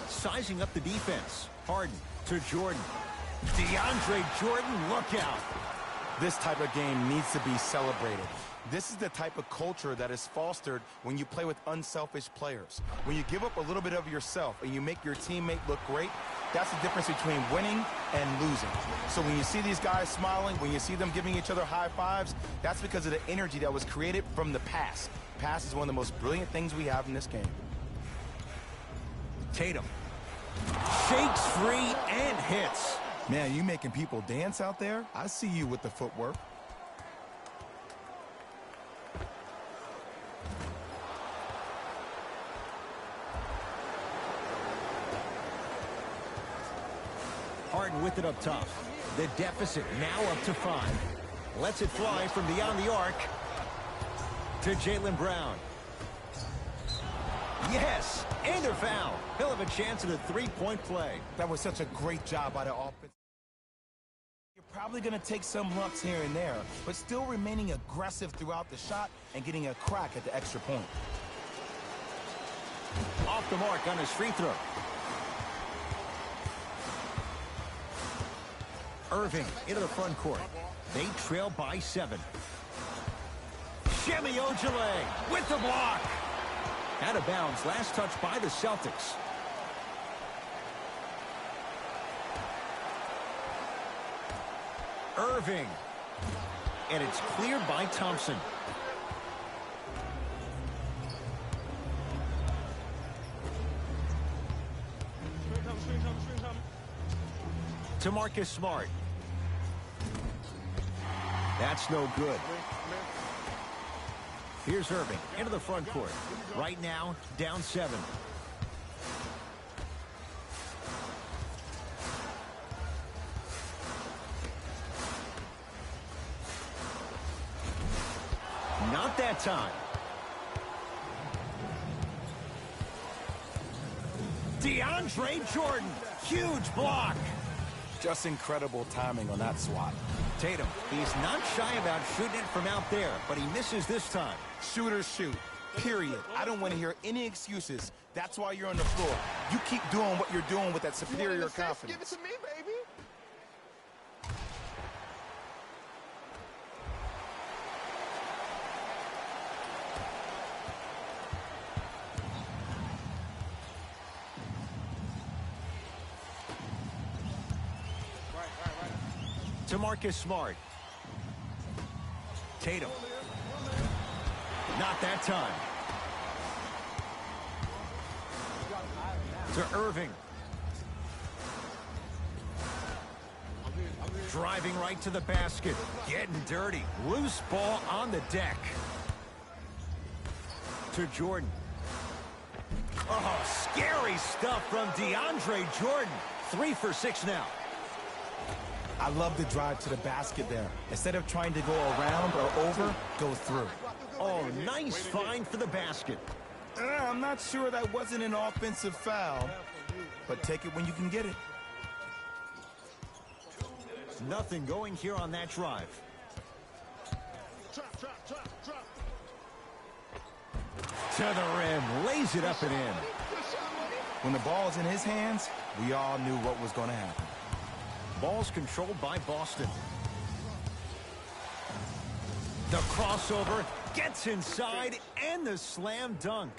S1: Sizing up the defense. Harden to Jordan. DeAndre Jordan, look out.
S2: This type of game needs to be celebrated. This is the type of culture that is fostered when you play with unselfish players. When you give up a little bit of yourself and you make your teammate look great, that's the difference between winning and losing. So when you see these guys smiling, when you see them giving each other high fives, that's because of the energy that was created from the pass. Pass is one of the most brilliant things we have in this game.
S1: Tatum shakes free and hits.
S2: Man, you making people dance out there? I see you with the footwork.
S1: Harden with it up top. The deficit now up to 5. Lets it fly from beyond the arc to Jaylen Brown. Yes, and a foul. He'll have a chance at a three-point play.
S2: That was such a great job by the offense. You're probably going to take some lumps here and there, but still remaining aggressive throughout the shot and getting a crack at the extra point.
S1: Off the mark on his free throw. Irving into the front court. They trail by 7. Shemi Ojale with the block. Out of bounds. Last touch by the Celtics. Irving. And it's cleared by Thompson. To Marcus Smart. That's no good. Here's Irving into the front court. Right now, down 7. Not that time. DeAndre Jordan. Huge block.
S2: Just incredible timing on that swat.
S1: Tatum, he's not shy about shooting it from out there, but he misses this time.
S2: Shooters shoot, period. I don't want to hear any excuses. That's why you're on the floor. You keep doing what you're doing with that superior confidence.
S3: Give it to me, baby.
S1: To Marcus Smart. Tatum. Not that time. To Irving. Driving right to the basket. Getting dirty. Loose ball on the deck. To Jordan. Oh, scary stuff from DeAndre Jordan. 3 for 6 now.
S2: I love the drive to the basket there. Instead of trying to go around or over, go through.
S1: Oh, nice find for the basket.
S2: I'm not sure that wasn't an offensive foul, but take it when you can get it.
S1: Nothing going here on that drive. To the rim, lays it up and in.
S2: When the ball's in his hands, we all knew what was going to happen.
S1: Ball's controlled by Boston. The crossover gets inside and the slam dunk.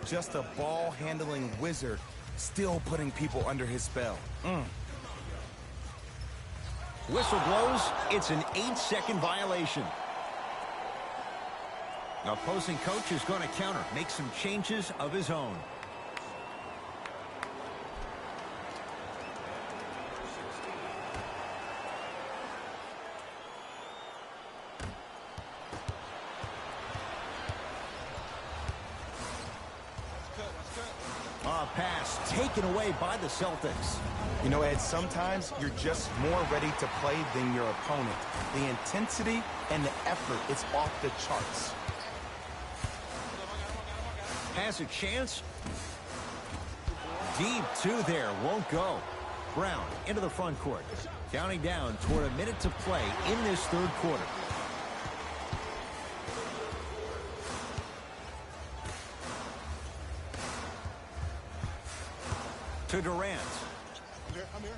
S2: Just a ball-handling wizard, still putting people under his spell.
S1: Whistle blows. It's an 8-second violation. The opposing coach is going to counter, make some changes of his own. Pass taken away by the Celtics.
S2: You know, Ed, sometimes you're just more ready to play than your opponent. The intensity and the effort, it's off the charts.
S1: Has a chance. Deep two there. Won't go. Brown into the front court. Counting down toward a minute to play in this third quarter. To Durant.
S3: I'm here.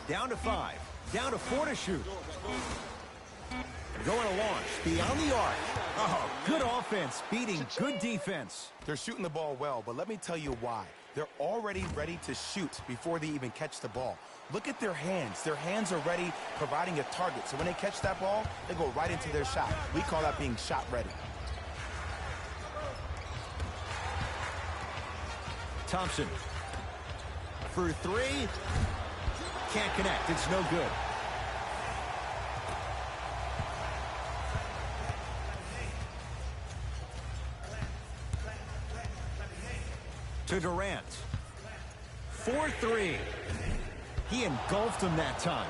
S1: Down to 5. Down to 4 to shoot. Going to launch beyond the arc. Oh, good offense beating good defense.
S2: They're shooting the ball well, but let me tell you why. They're already ready to shoot before they even catch the ball. Look at their hands. Their hands are ready, providing a target. So when they catch that ball, they go right into their shot. We call that being shot ready.
S1: Thompson. For 3. Can't connect. It's no good. To Durant. 4-3. He engulfed him that time.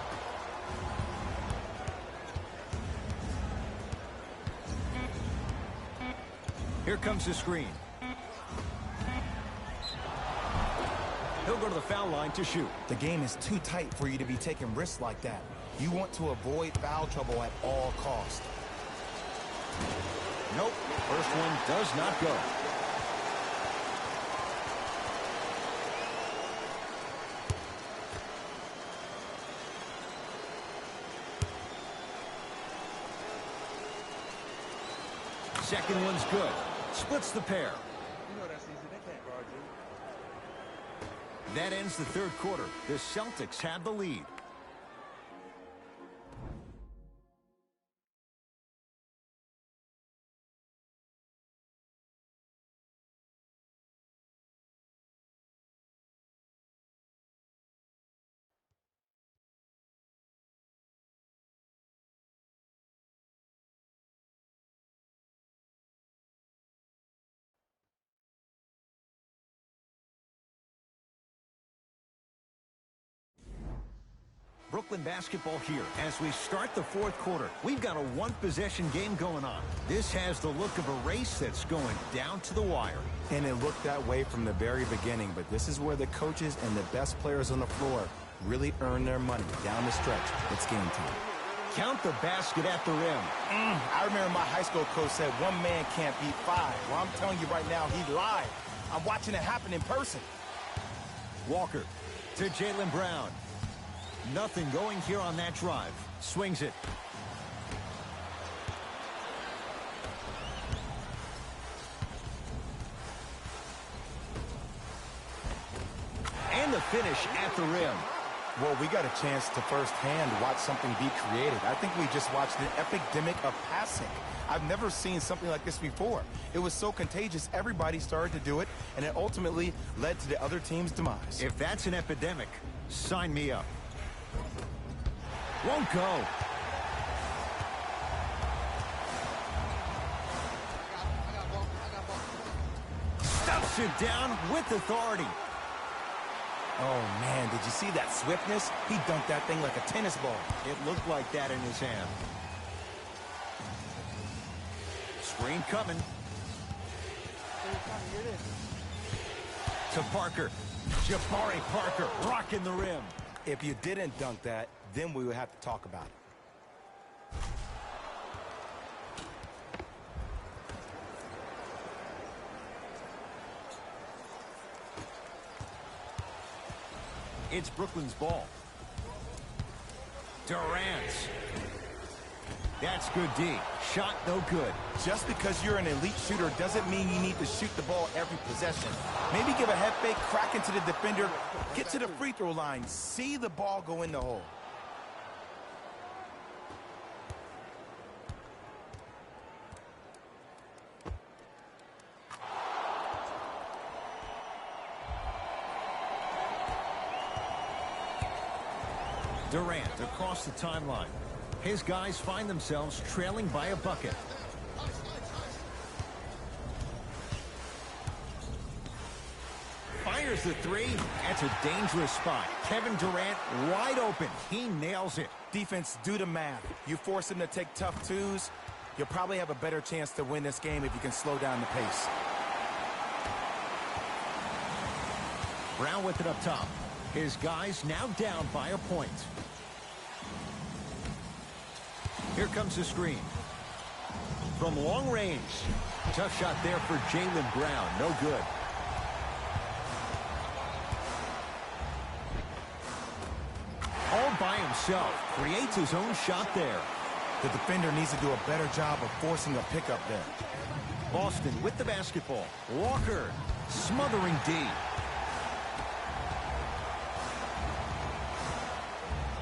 S1: Here comes the screen. He'll go to the foul line to shoot.
S2: The game is too tight for you to be taking risks like that. You want to avoid foul trouble at all costs.
S1: Nope. First one does not go. Second one's good. Splits the pair. That ends the third quarter. The Celtics have the lead. Brooklyn basketball here as we start the fourth quarter. We've got a one-possession game going on. This has the look of a race that's going down to the wire.
S2: And it looked that way from the very beginning, but this is where the coaches and the best players on the floor really earn their money down the stretch. It's game time.
S1: Count the basket at the rim.
S2: I remember my high school coach said one man can't beat 5. Well, I'm telling you right now, he lied. I'm watching it happen in person.
S1: Walker to Jaylen Brown. Nothing going here on that drive. Swings it. And the finish at the rim.
S2: Well, we got a chance to firsthand watch something be created. I think we just watched an epidemic of passing. I've never seen something like this before. It was so contagious, everybody started to do it, and it ultimately led to the other team's demise.
S1: If that's an epidemic, sign me up. Won't go. Stuffs it down with authority.
S2: Oh, man, did you see that swiftness? He dunked that thing like a tennis ball.
S1: It looked like that in his hand. Screen coming. To Parker. Jabari Parker rocking the rim.
S2: If you didn't dunk that, then we would have to talk about it.
S1: It's Brooklyn's ball. Durant. That's good D. Shot no good.
S2: Just because you're an elite shooter doesn't mean you need to shoot the ball every possession. Maybe give a head fake, crack into the defender, get to the free throw line, see the ball go in the hole.
S1: Durant across the timeline. His guys find themselves trailing by a bucket. Fires the three. That's a dangerous spot. Kevin Durant wide open. He nails it.
S2: Defense, do the math. You force him to take tough twos, you'll probably have a better chance to win this game if you can slow down the pace.
S1: Brown with it up top. His guys now down by a point. Here comes the screen. From long range. Tough shot there for Jaylen Brown. No good. All by himself. Creates his own shot there.
S2: The defender needs to do a better job of forcing a pickup there.
S1: Boston with the basketball. Walker smothering D.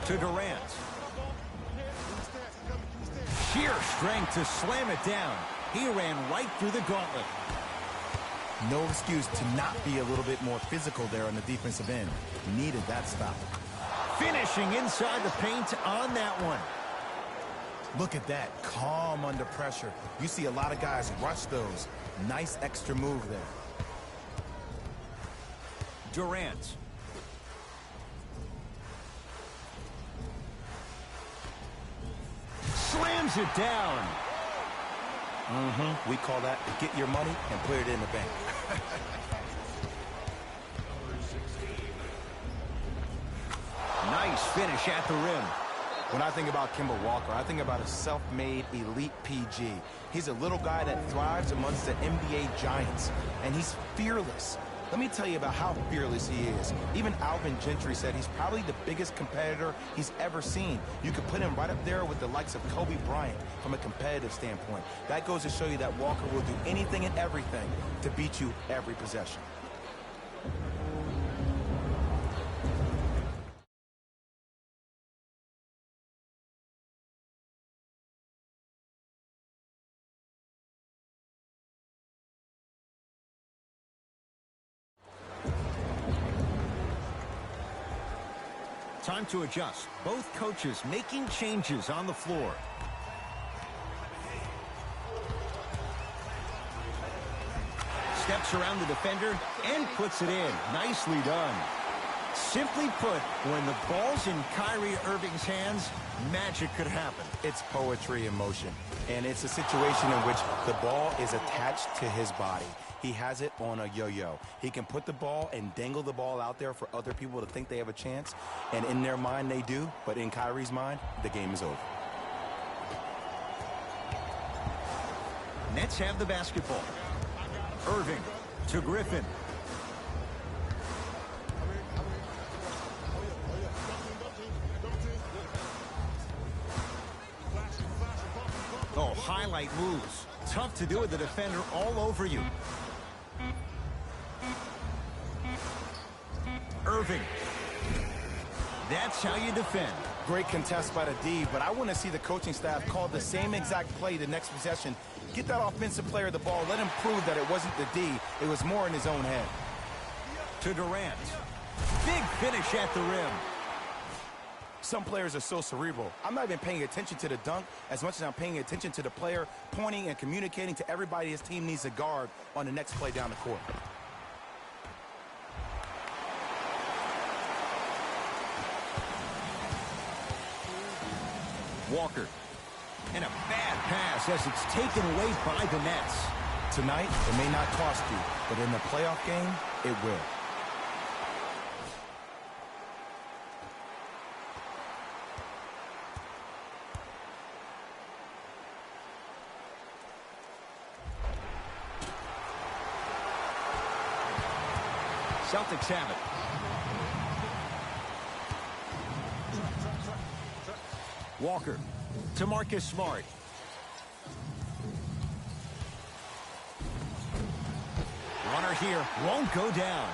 S1: To Durant. Sheer strength to slam it down. He ran right through the gauntlet.
S2: No excuse to not be a little bit more physical there on the defensive end. Needed that stop.
S1: Finishing inside the paint on that one.
S2: Look at that. Calm under pressure. You see a lot of guys rush those. Nice extra move there.
S1: Durant. Slams it down.
S2: We call that get your money and put it in the bank.
S1: Nice finish at the rim.
S2: When I think about Kemba Walker, I think about a self-made elite PG. He's a little guy that thrives amongst the NBA giants, and he's fearless. Let me tell you about how fearless he is. Even Alvin Gentry said he's probably the biggest competitor he's ever seen. You could put him right up there with the likes of Kobe Bryant from a competitive standpoint. That goes to show you that Walker will do anything and everything to beat you every possession.
S1: Time to adjust. Both coaches making changes on the floor. Steps around the defender and puts it in. Nicely done. Simply put, when the ball's in Kyrie Irving's hands, magic could happen.
S2: It's poetry in motion, and it's a situation in which the ball is attached to his body. He has it on a yo-yo. He can put the ball and dangle the ball out there for other people to think they have a chance, and in their mind they do, but in Kyrie's mind, the game is over.
S1: Nets have the basketball. Irving to Griffin. Oh, highlight moves. Tough to do with the defender all over you. Irving. That's how you defend.
S2: Great contest by the D, but I want to see the coaching staff call the same exact play the next possession. Get that offensive player the ball. Let him prove that it wasn't the D. It was more in his own head.
S1: To Durant. Big finish at the rim.
S2: Some players are so cerebral. I'm not even paying attention to the dunk as much as I'm paying attention to the player pointing and communicating to everybody his team needs to guard on the next play down the court.
S1: Walker. And a bad pass as it's taken away by the Nets.
S2: Tonight, it may not cost you, but in the playoff game, it will.
S1: Celtics have it. Walker to Marcus Smart. Runner here won't go down.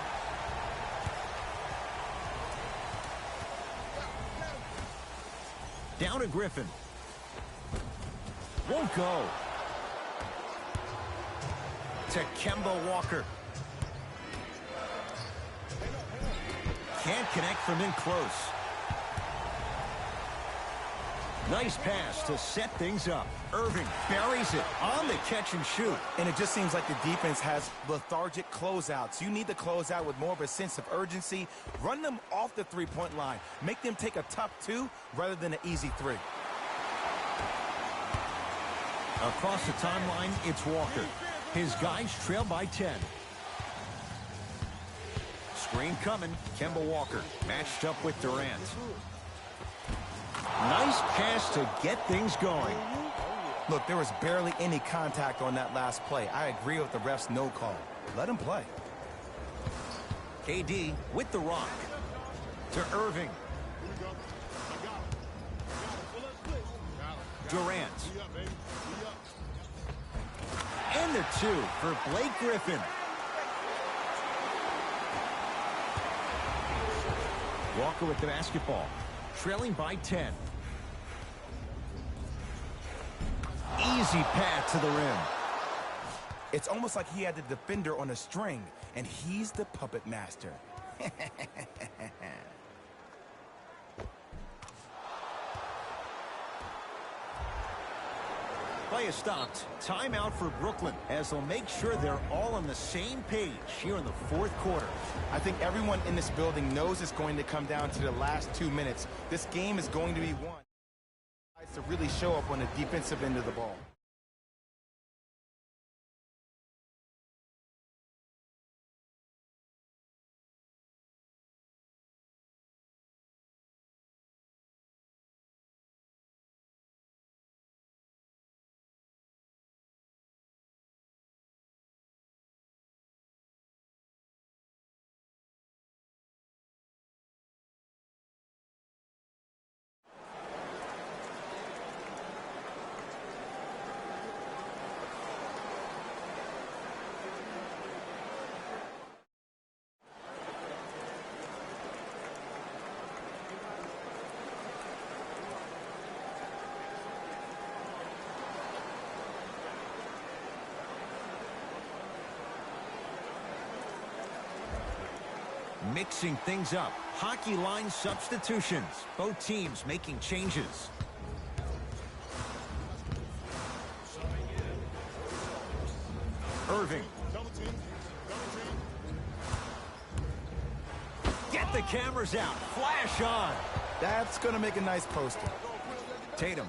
S1: Down to Griffin. Won't go. To Kemba Walker. Can't connect from in close. Nice pass to set things up. Irving buries it on the catch and shoot.
S2: And it just seems like the defense has lethargic closeouts. You need to close out with more of a sense of urgency. Run them off the three-point line. Make them take a tough two rather than an easy three.
S1: Across the timeline, it's Walker. His guys trail by 10. Screen coming. Kemba Walker matched up with Durant. Nice pass to get things going.
S2: Look, there was barely any contact on that last play. I agree with the ref's no call. Let him play.
S1: KD with the rock. To Irving. Durant. And the two for Blake Griffin. Walker with the basketball. Trailing by 10. Easy path to the rim.
S2: It's almost like he had the defender on a string, and he's the puppet master.
S1: Play is stopped. Timeout for Brooklyn as they'll make sure they're all on the same page here in the fourth quarter.
S2: I think everyone in this building knows it's going to come down to the last 2 minutes. This game is going to be won to really show up on the defensive end of the ball.
S1: Mixing things up. Hockey line substitutions. Both teams making changes. Irving. Get the cameras out. Flash on.
S2: That's going to make a nice poster.
S1: Tatum.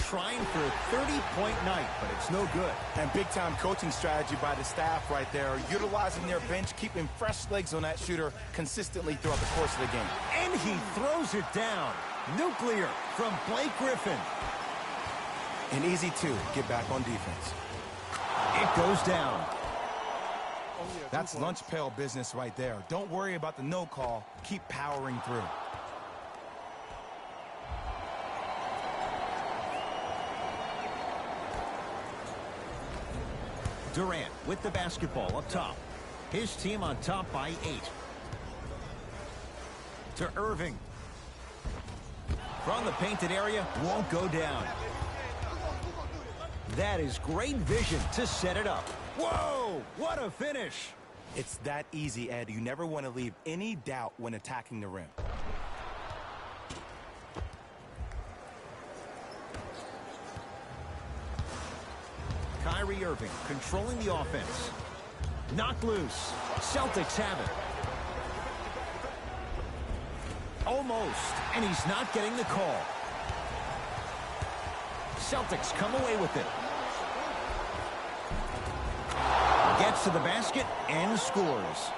S1: Trying for a 30-point night, but it's no good.
S2: And big-time coaching strategy by the staff right there, utilizing their bench, keeping fresh legs on that shooter consistently throughout the course of the game.
S1: And he throws it down. Nuclear from Blake Griffin.
S2: An easy two. Get back on defense.
S1: It goes down.
S2: That's lunch pail business right there. Don't worry about the no call. Keep powering through.
S1: Durant with the basketball up top. His team on top by 8. To Irving. From the painted area, won't go down. That is great vision to set it up. Whoa, what a finish.
S2: It's that easy, Ed. You never want to leave any doubt when attacking the rim.
S1: Kyrie Irving controlling the offense. Knocked loose. Celtics have it. Almost, and he's not getting the call. Celtics come away with it. Gets to the basket and scores.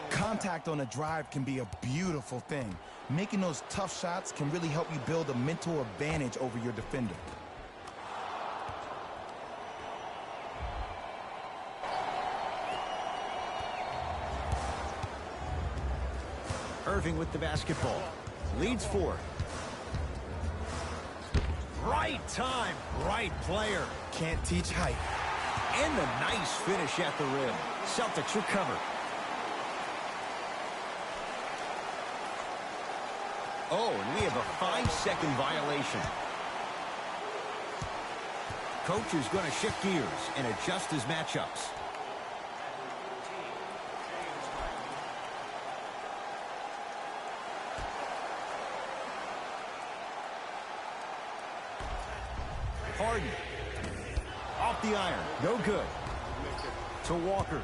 S2: Contact on a drive can be a beautiful thing. Making those tough shots can really help you build a mental advantage over your defender.
S1: Irving with the basketball. Leads 4. Right time, right player.
S2: Can't teach height.
S1: And a nice finish at the rim. Celtics recover. Oh, and we have a 5-second violation. Coach is going to shift gears and adjust his matchups. Harden. Off the iron. No good. To Walker.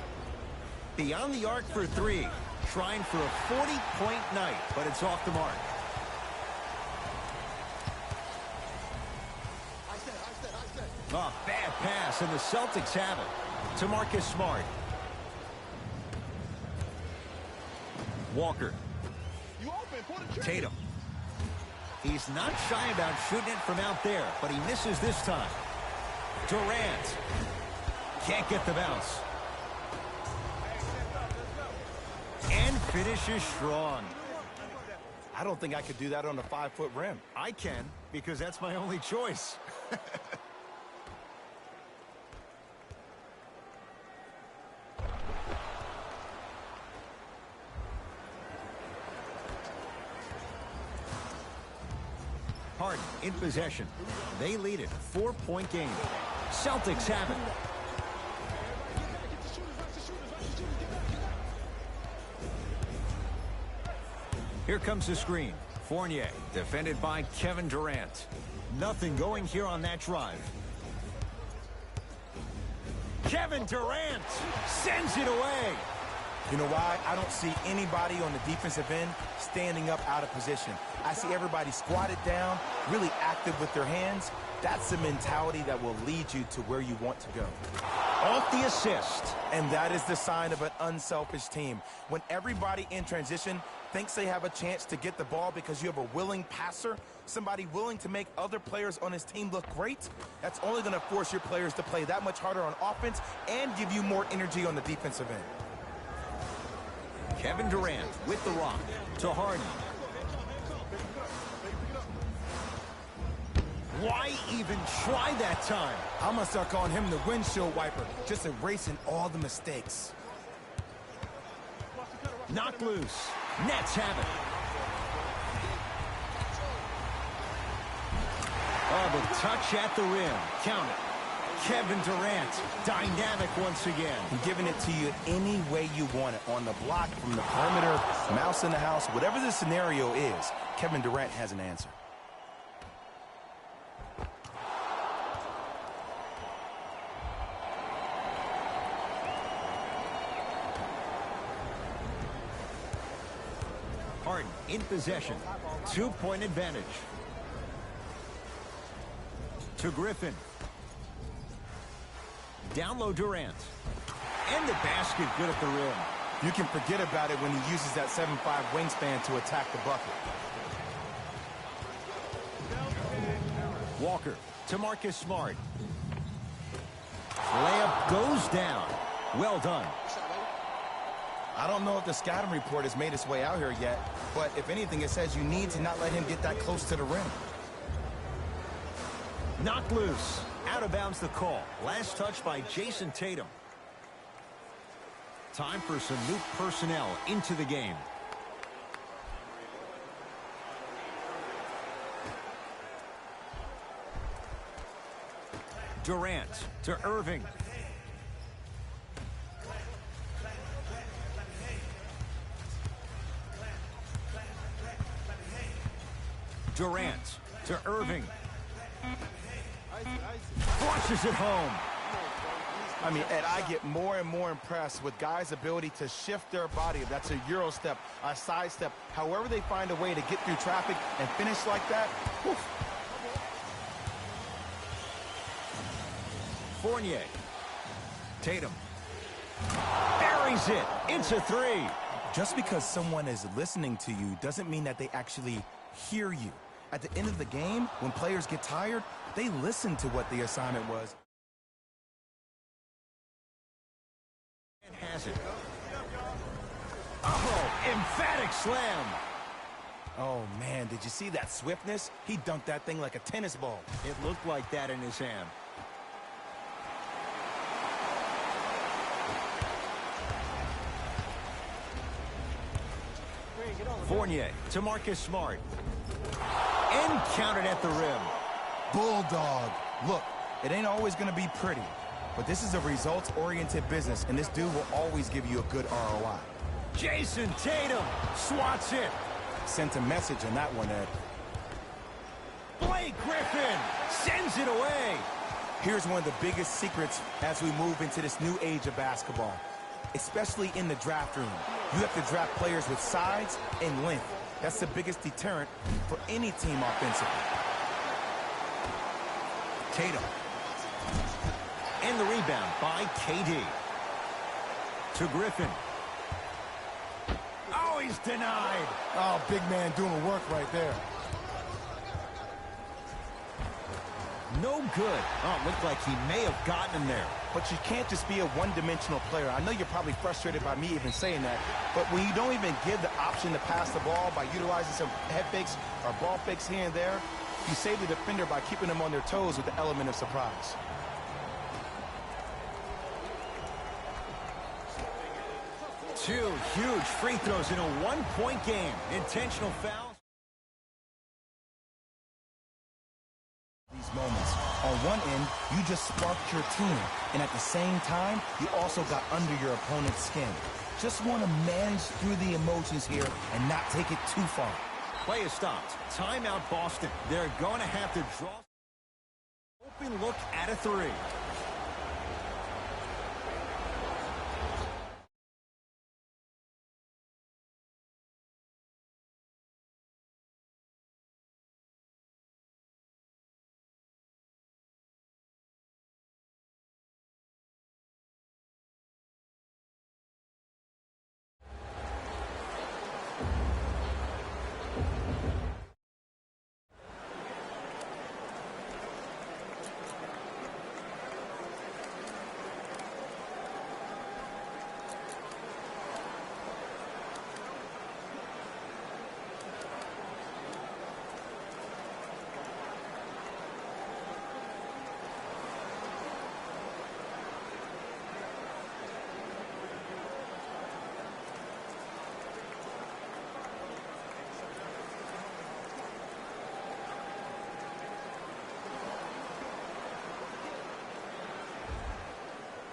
S1: Beyond the arc for three. Trying for a 40-point night, but it's off the mark. Oh, bad pass, and the Celtics have it. To Marcus Smart. Walker. Tatum. He's not shy about shooting it from out there, but he misses this time. Durant. Can't get the bounce. And finishes strong.
S2: I don't think I could do that on a 5-foot rim.
S1: I can, because that's my only choice. Harden in possession. They lead it. 4-point game. Celtics have it. Here comes the screen. Fournier, defended by Kevin Durant. Nothing going here on that drive. Kevin Durant sends it away.
S2: You know why? I don't see anybody on the defensive end standing up out of position. I see everybody squatted down, really active with their hands. That's the mentality that will lead you to where you want to go.
S1: Off the assist.
S2: And that is the sign of an unselfish team. When everybody in transition thinks they have a chance to get the ball because you have a willing passer, somebody willing to make other players on his team look great, that's only going to force your players to play that much harder on offense and give you more energy on the defensive end.
S1: Kevin Durant with the rock to Harden. Why even try that time?
S2: I'm going to start calling him the windshield wiper, just erasing all the mistakes.
S1: Knocked loose. Nets have it. Oh, the touch at the rim. Count it. Kevin Durant, dynamic once again.
S2: And giving it to you any way you want it. On the block, from the perimeter, mouse in the house, whatever the scenario is, Kevin Durant has an answer.
S1: Harden in possession. 2-point advantage. To Griffin. Down low Durant. And the basket good at the rim.
S2: You can forget about it when he uses that 7'5" wingspan to attack the bucket.
S1: Walker to Marcus Smart. Layup goes down. Well done.
S2: I don't know if the scouting report has made its way out here yet, but if anything, it says you need to not let him get that close to the rim.
S1: Knocked loose. Out of bounds the call. Last touch by Jayson Tatum. Time for some new personnel into the game. Durant to Irving. Durant to Irving. Flushes it home.
S2: I mean, Ed, I get more and more impressed with guys' ability to shift their body. If that's a Euro step, a side step, however they find a way to get through traffic and finish like that. Whew.
S1: Fournier. Tatum. Buries it. It's a three.
S2: Just because someone is listening to you doesn't mean that they actually hear you. At the end of the game, when players get tired, they listen to what the assignment was.
S1: And has it. Oh, emphatic slam.
S2: Oh, man, did you see that swiftness? He dunked that thing like a tennis ball.
S1: It looked like that in his hand. Fournier to Marcus Smart. And counted at the rim.
S2: Bulldog. Look, it ain't always going to be pretty, but this is a results-oriented business, and this dude will always give you a good ROI.
S1: Jayson Tatum swats it.
S2: Sent a message on that one, Ed.
S1: Blake Griffin sends it away.
S2: Here's one of the biggest secrets as we move into this new age of basketball, especially in the draft room. You have to draft players with size and length. That's the biggest deterrent for any team offensively.
S1: Tatum. And the rebound by KD. To Griffin. Oh, he's denied.
S2: Oh, big man doing work right there.
S1: No good. Oh, it looked like he may have gotten him there.
S2: But you can't just be a one-dimensional player. I know you're probably frustrated by me even saying that, but when you don't even give the option to pass the ball by utilizing some head fakes or ball fakes here and there, you save the defender by keeping them on their toes with the element of surprise.
S1: Two huge free throws in a one-point game. Intentional fouls.
S2: These moments. On one end, you just sparked your team, and at the same time, you also got under your opponent's skin. Just want to manage through the emotions here and not take it too far.
S1: Play is stopped. Timeout Boston. They're going to have to draw. Open look at a three.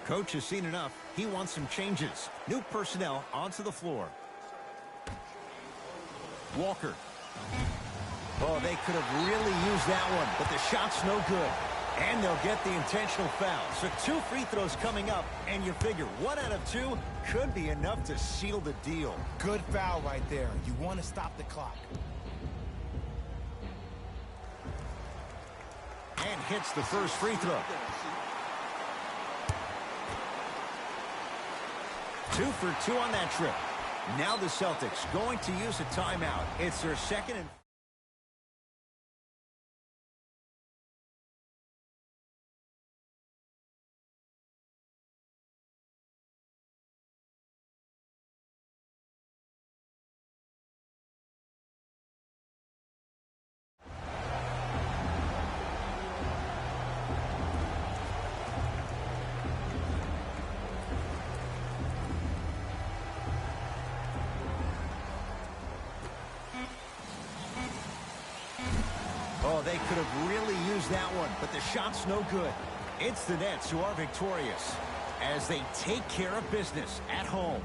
S1: Coach has seen enough. He wants some changes. New personnel onto the floor. Walker. Oh, they could have really used that one, but the shot's no good. And they'll get the intentional foul. So 2 free throws coming up, and you figure 1 out of 2 could be enough to seal the deal.
S2: Good foul right there. You want to stop the clock.
S1: And hits the first free throw. 2 for 2 on that trip. Now the Celtics going to use a timeout. It's their second and... Oh, they could have really used that one, but the shot's no good. It's the Nets who are victorious as they take care of business at home.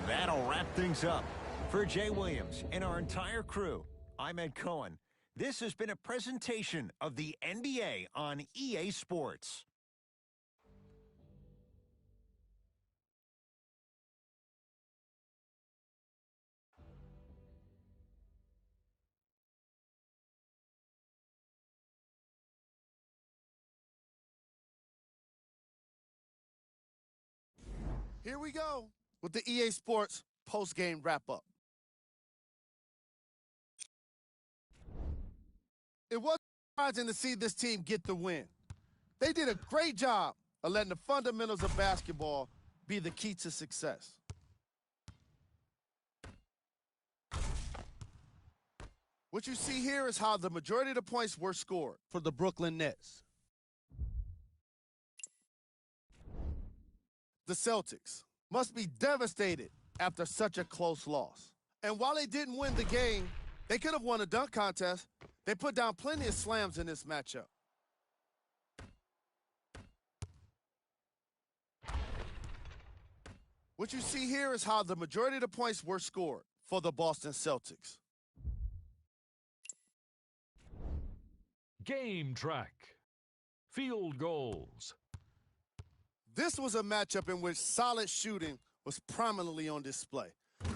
S1: That'll wrap things up. For Jay Williams and our entire crew, I'm Ed Cohen. This has been a presentation of the NBA on EA Sports.
S3: Here we go with the EA Sports post-game wrap-up. It was surprising to see this team get the win. They did a great job of letting the fundamentals of basketball be the key to success. What you see here is how the majority of the points were scored for the Brooklyn Nets. The Celtics must be devastated after such a close loss. And while they didn't win the game, they could have won a dunk contest. They put down plenty of slams in this matchup. What you see here is how the majority of the points were scored for the Boston Celtics.
S4: Game track. Field goals.
S3: This was a matchup in which solid shooting was prominently on display.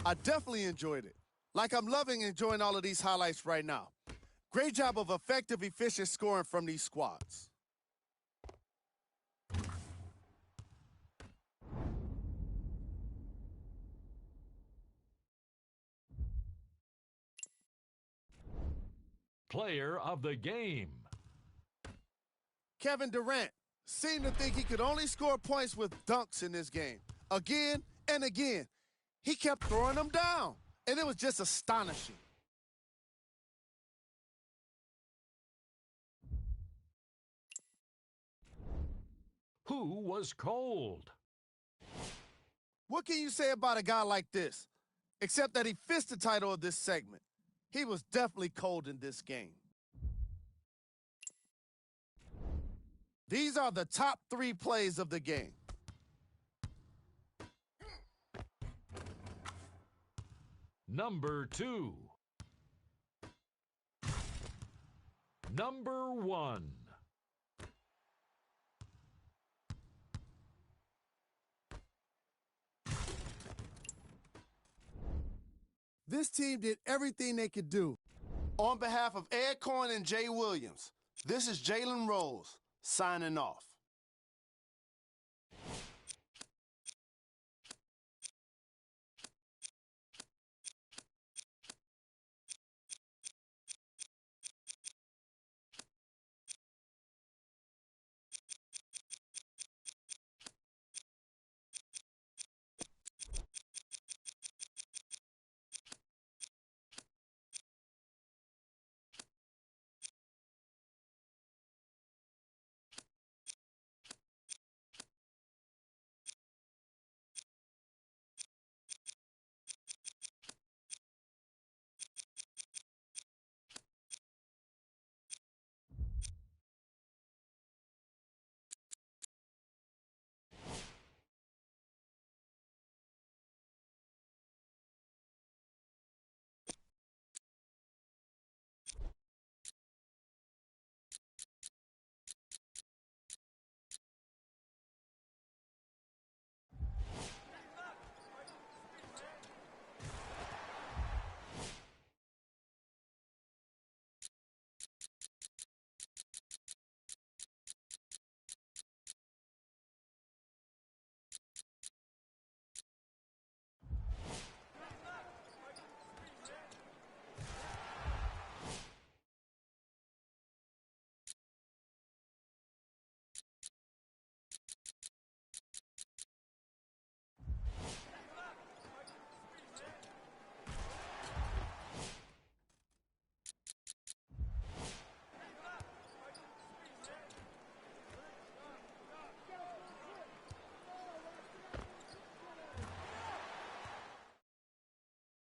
S3: I definitely enjoyed it. Like I'm loving enjoying all of these highlights right now. Great job of effective, efficient scoring from these squads.
S4: Player of the game.
S3: Kevin Durant seemed to think he could only score points with dunks in this game. Again and again, he kept throwing them down, and it was just astonishing.
S4: Who was cold?
S3: What can you say about a guy like this? Except that he fits the title of this segment. He was definitely cold in this game. These are the top 3 plays of the game.
S4: Number 2. Number 1.
S5: This team did everything they could do.
S3: On behalf of Ed Cohen and Jay Williams, this is Jalen Rose signing off.